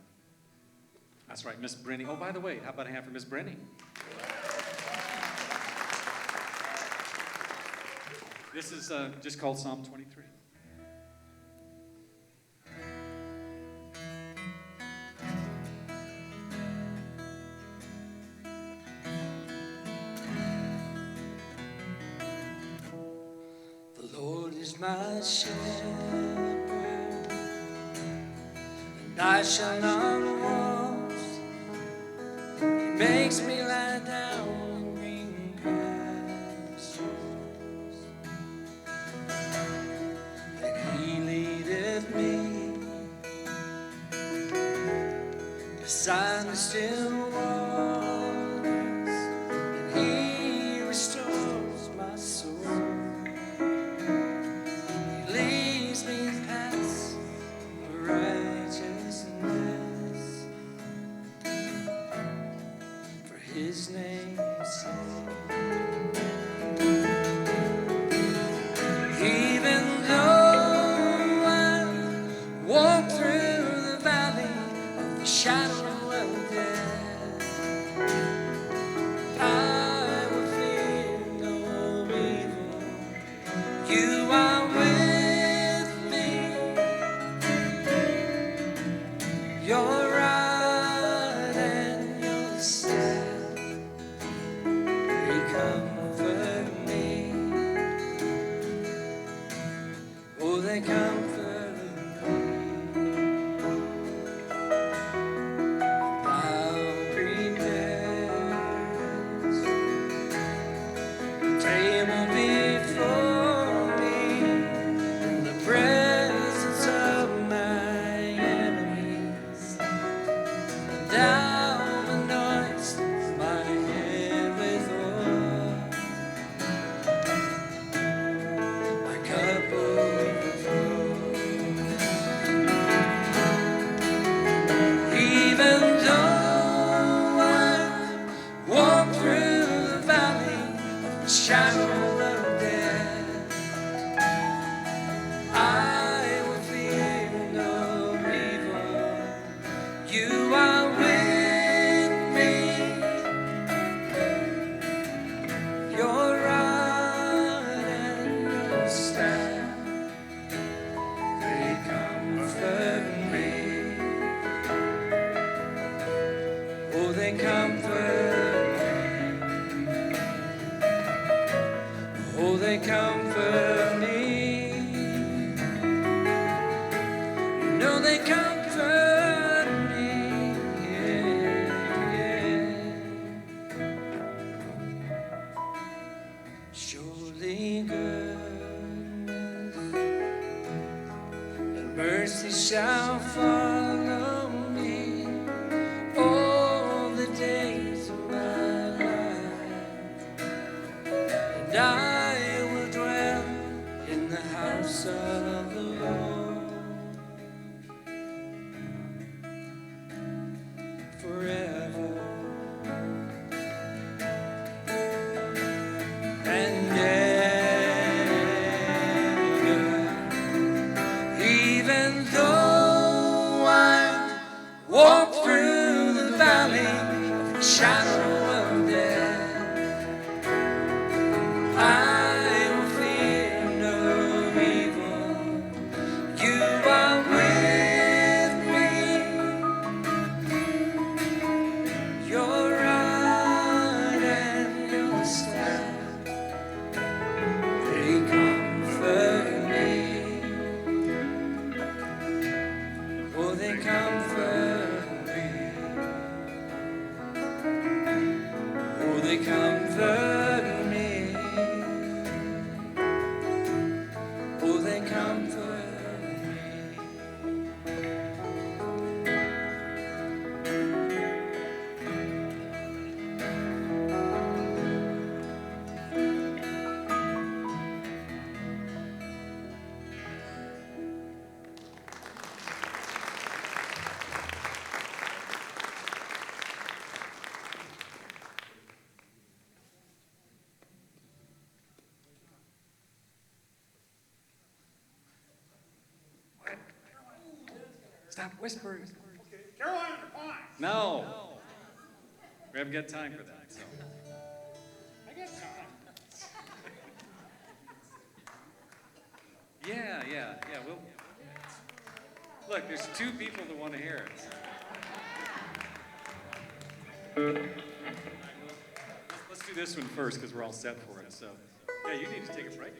that's right, Miss Brenny. Oh, by the way, how about a hand for Miss Brenny? This is just called Psalm 23. The Lord is my shepherd, and I shall not want. He makes me lie down in green pastures, and He leadeth me beside the still waters. his name sing. Even though I walk through the valley of the shadow of death, I will fear no evil. You are with me. Your rod and your staff, they comfort me. Oh, they comfort me. Thou preparest a table before me in the presence of my enemies. Thou anointest my head with oil. My cup overflows. Even though I walk through the valley of the shadow of death, I will fear no evil. You are with me. Your rod and your staff, they comfort me. Oh, they comfort me. Oh, they comfort me. You know they comfort me. Yeah, yeah. Surely goodness and mercy shall follow me all the days of my life, and I will dwell in the house of the Lord forever and ever. Even though I walk through the valley of the shadow of death, I will fear no evil. You are with me. Your rod and your staff, they comfort me. Oh, they comfort me. Oh, they comfort me. Oh, they comfort me. Stop whispering. Okay, Carolina Pines. No. We haven't got time for that, so. I got time. Yeah. Well, look, there's two people that want to hear it. Let's do this one first because we're all set for it. So, yeah, you need to take a break.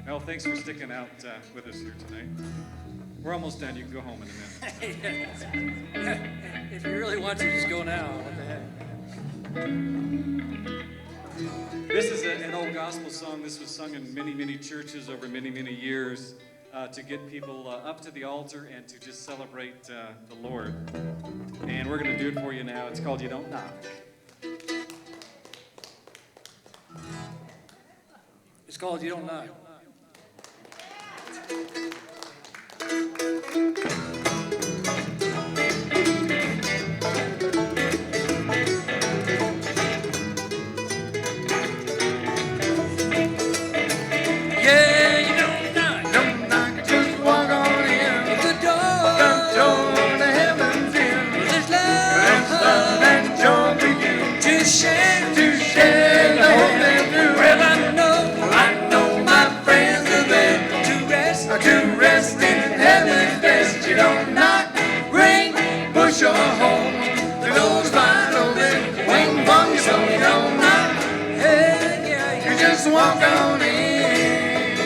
Well, thanks for sticking out with us here tonight. We're almost done. You can go home in a minute. If you really want to, just go now. What the heck? This is an old gospel song. This was sung in many, many churches over many, many years to get people up to the altar and to just celebrate the Lord. And we're going to do it for you now. It's called You Don't Knock. It's called You Don't Knock. don't knock, ring, push or hold. The door's wide open, waiting for you, so you don't knock. Hey, yeah, you just walk on in.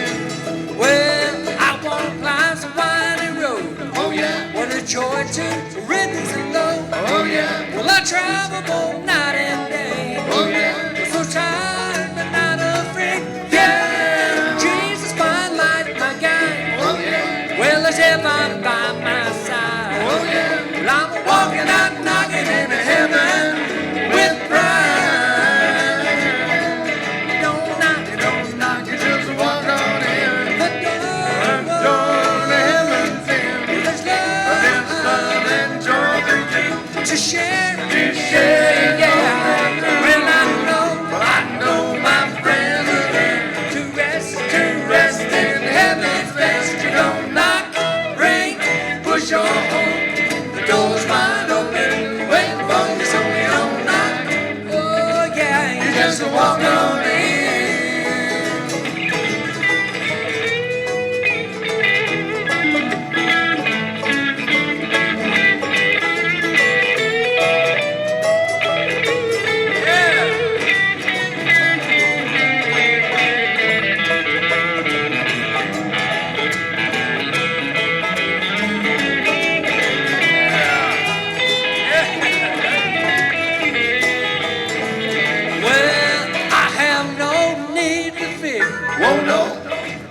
Well, I wanna climb some winding road. Oh yeah. What a joy to ribbons and low. Oh yeah. Well, I travel both night and day. Oh yeah. I'm so tired but not afraid. Yeah. Jesus, my light, my guide. Oh yeah. Well, there's heaven by my side. Oh yeah. Well, I'm walking out, knocking into heaven with pride. Don't knock, you just walk on in. The door to heaven's in. There's love and joy for you to share, yeah. Well, I know my friends are there to rest in heaven's best. You don't knock, ring, push or hold. The door's wide open, waiting for you, so you don't knock. Oh yeah, you just walk on in.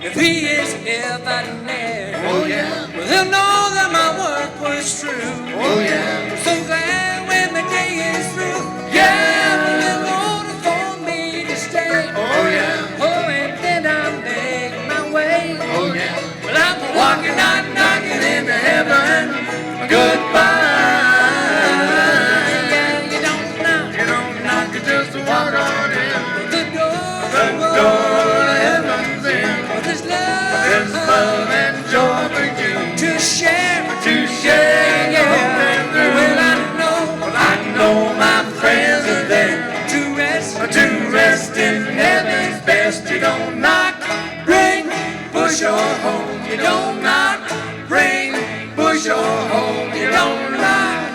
If he is ever near, oh yeah, well, he'll know that my work was true. Oh yeah, I'm so glad when the day is through. Yeah, he'll order for me to stay. Oh yeah, oh, and then I'll make my way. Oh yeah, well, I'm walking out, knocking into heaven. Goodbye. Yeah, you don't knock, you just walk on in. The door to heaven's in. There's love and joy for you to share, yeah. Well, I know my friends are there to rest in heaven's best. You don't knock, ring, push or hold. You don't knock, ring, push or hold. You don't knock.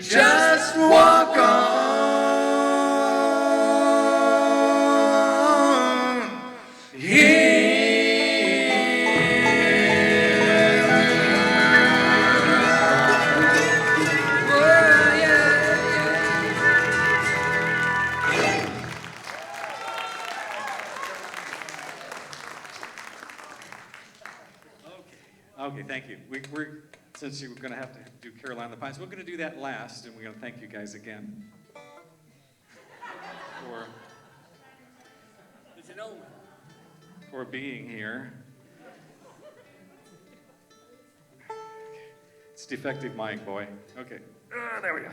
Just walk on. Okay, thank you. Since you were going to have to do Caroline the Pines, we're going to do that last, and we're going to thank you guys again for being here. It's defective mic, boy. Okay, there we go.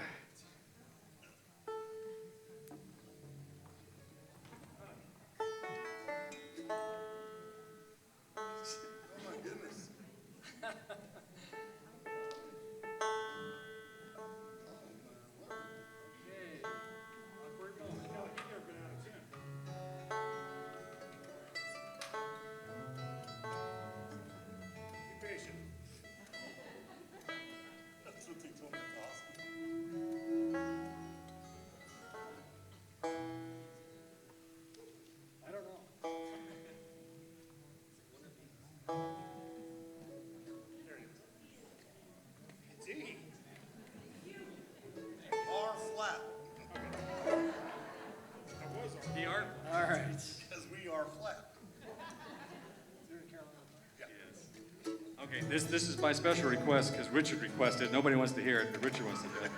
This is by special request because Richard requested. Nobody wants to hear it, but Richard wants to hear it.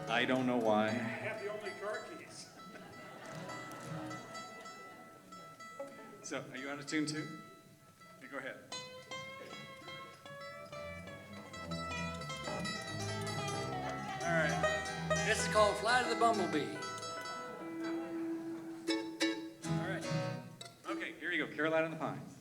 I don't know why. I have the only car keys. So, are you out of tune too? You go ahead. All right. This is called Fly to the Bumblebee. All right. Okay, here you go. Caroline and the Pines.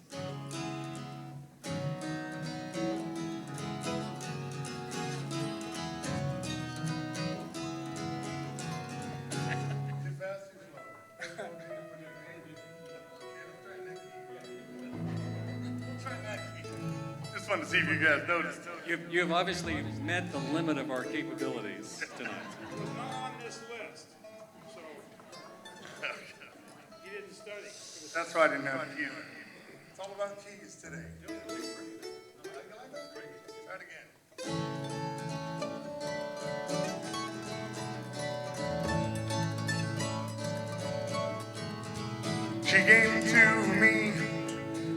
wanted to see if you guys noticed. You have obviously met the limit of our capabilities tonight. It was not on this list, so he didn't study. That's why I didn't have keys. It's all about keys today. Try it again. She came to me,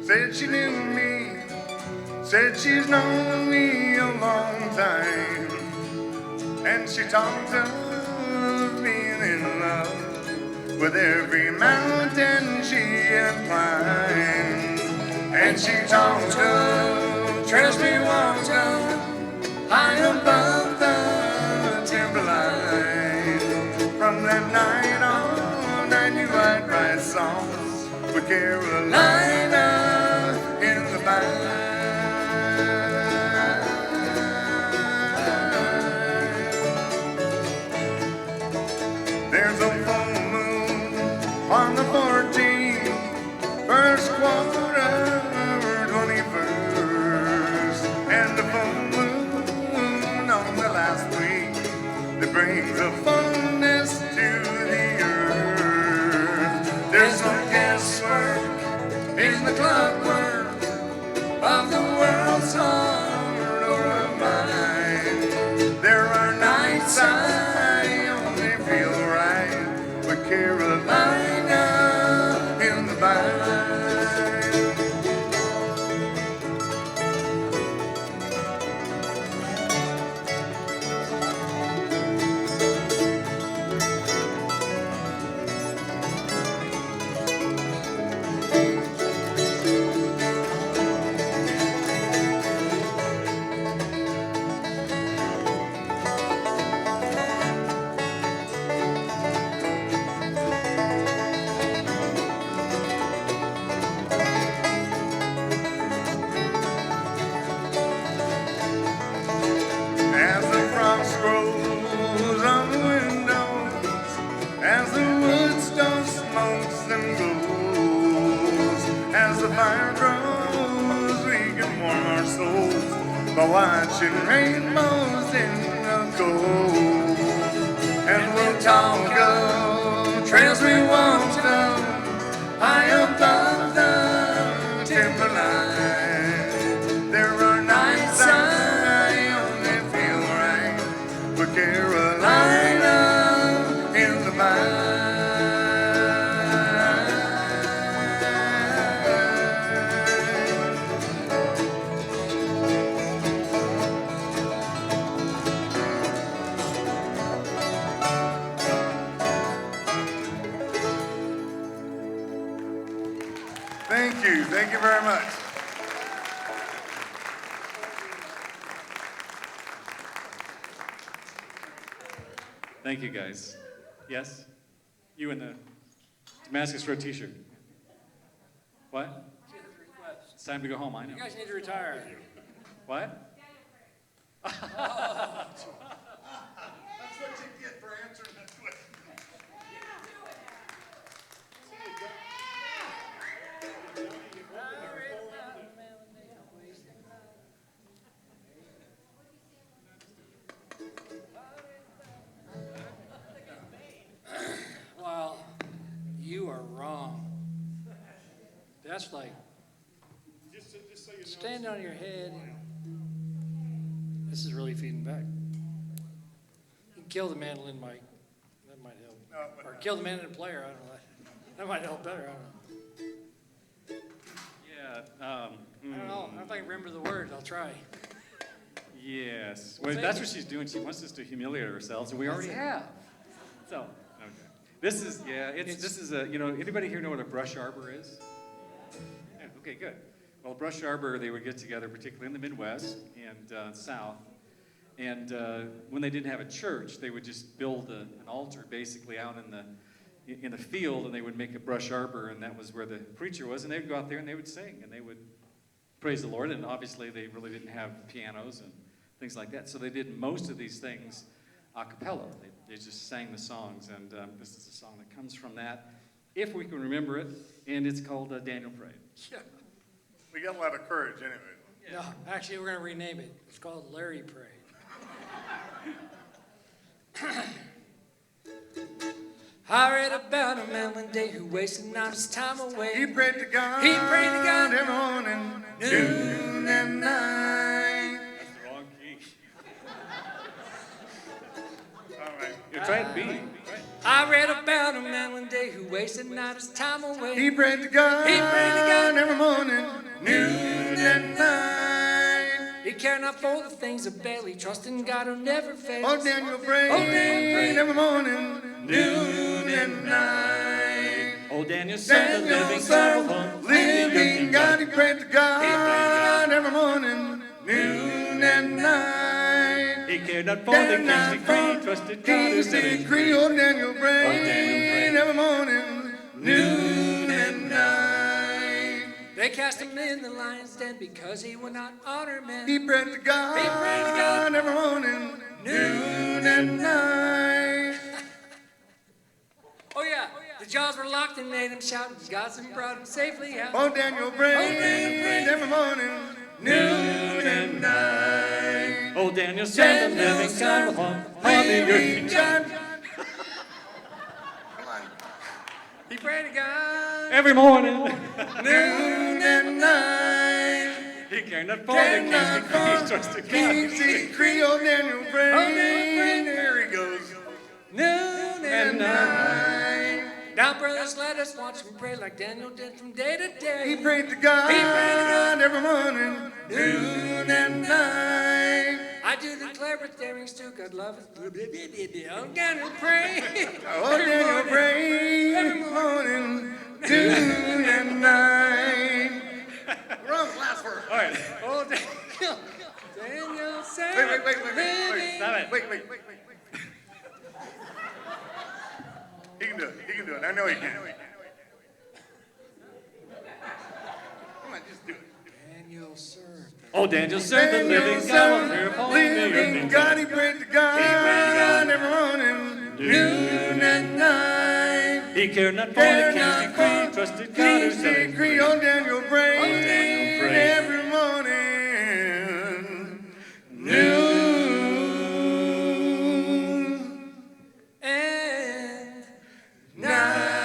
said she knew me, said she's known me a long time, and she talked of being in love with every mountain she had climbed, and she talked of treasures we walked on high above the timberline. From that night on, I knew I'd write songs with Carolina in the mind. There's a full moon on the 14th, first quarter, 21st, and the full moon on the last week that brings a fullness to the earth. There's no guesswork in the clockwork of the world's heart or of mine. There are nights I only feel right with Carolina in the vine. As the frost grows on the windows, as the wood stove smokes and glows, as the fire grows, we can warm our souls by watching rainbows in the gold. And we'll talk of trails we walked on high above the timberline. There are nights I only feel right with Carolina in the mind. Thank you very much. Thank you, guys. Yes? You in the Damascus Road t-shirt. What? It's time to go home, I know. You guys need to retire. What? That's what you get for answering that question. Well, you are wrong. That's like Just so you know. stand on your head. This is really feeding back. You can kill the mandolin mic. That might help. No, but Or kill the mandolin player. I don't know. That might help better. I don't know. Yeah. I don't know. I don't think I remember the words. I'll try. Yes. Well, that's what she's doing. She wants us to humiliate ourselves, and we already have. So, okay. This is, yeah, this is a, anybody here know what a brush arbor is? Yeah, okay, good. Well, a brush arbor, they would get together, particularly in the Midwest and South, and when they didn't have a church, they would just build an altar basically out in the field, and they would make a brush arbor, and that was where the preacher was, and they would go out there and they would sing, and they would praise the Lord, and obviously they really didn't have pianos and things like that, so they did most of these things a cappella. They just sang the songs, and this is a song that comes from that, if we can remember it, and it's called Daniel Prayed. we got a lot of courage anyway. No, actually, we're going to rename it. It's called Larry Pray. I read about a man one day who wasted not his time away. He prayed to God. He prayed to God every morning, noon and night. That's the wrong key. All right. You're trying to be. I read about a man one day who wasted not his time away. He prayed to God. He prayed to God every morning, noon and night. He cared not for the things of Baal. He trusted in God who never fails. Oh, Daniel prayed. Oh, Daniel prayed. every morning, noon and night. Oh, Daniel, son of the living Son God. of the living God, he prayed to God every morning, noon and night. He cared not for the king's decree, trusted God who King's said it. decree, oh, Daniel prayed prayed. every morning, noon and night. They cast him in the lion's den because he would not honor men. He prayed to God, He prayed to God every morning, noon and night. Oh yeah, the jaws were locked and made him shout, and God soon brought him safely out. Oh, Daniel prayed, prayed. every morning, noon and night. Oh, Daniel, son of the living God, upon the earth. God. He prayed to God Every morning. Noon and night. He cared not for the king's decree, trusted God. King's decree, oh, Daniel prayed. Oh, Daniel prayed. There he goes. noon And and night. Now, brothers, let us watch and pray like Daniel did from day to day. He prayed to God, He prayed to God every morning, noon and night. I do declare with daring to God love it. Oh, Daniel pray. Oh, Daniel prayed every morning, noon and night. We're on the last verse. All right. Oh, Daniel. Daniel said, Wait. Stop it. Wait. He can do it. He can do it. I know he can. Come on, just do it. Daniel served. Oh, Daniel, serve the living God, here upon the living earth. God, he prayed to God every morning, noon and night. He cared not for the king's decree, trusted God who King's said it. decree, oh, Daniel prayed, Daniel prayed. every morning, noon And night.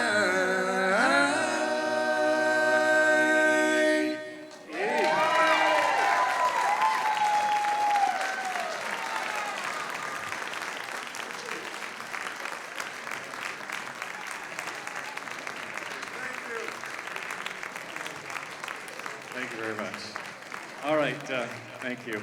Thank you very much. All right, thank you.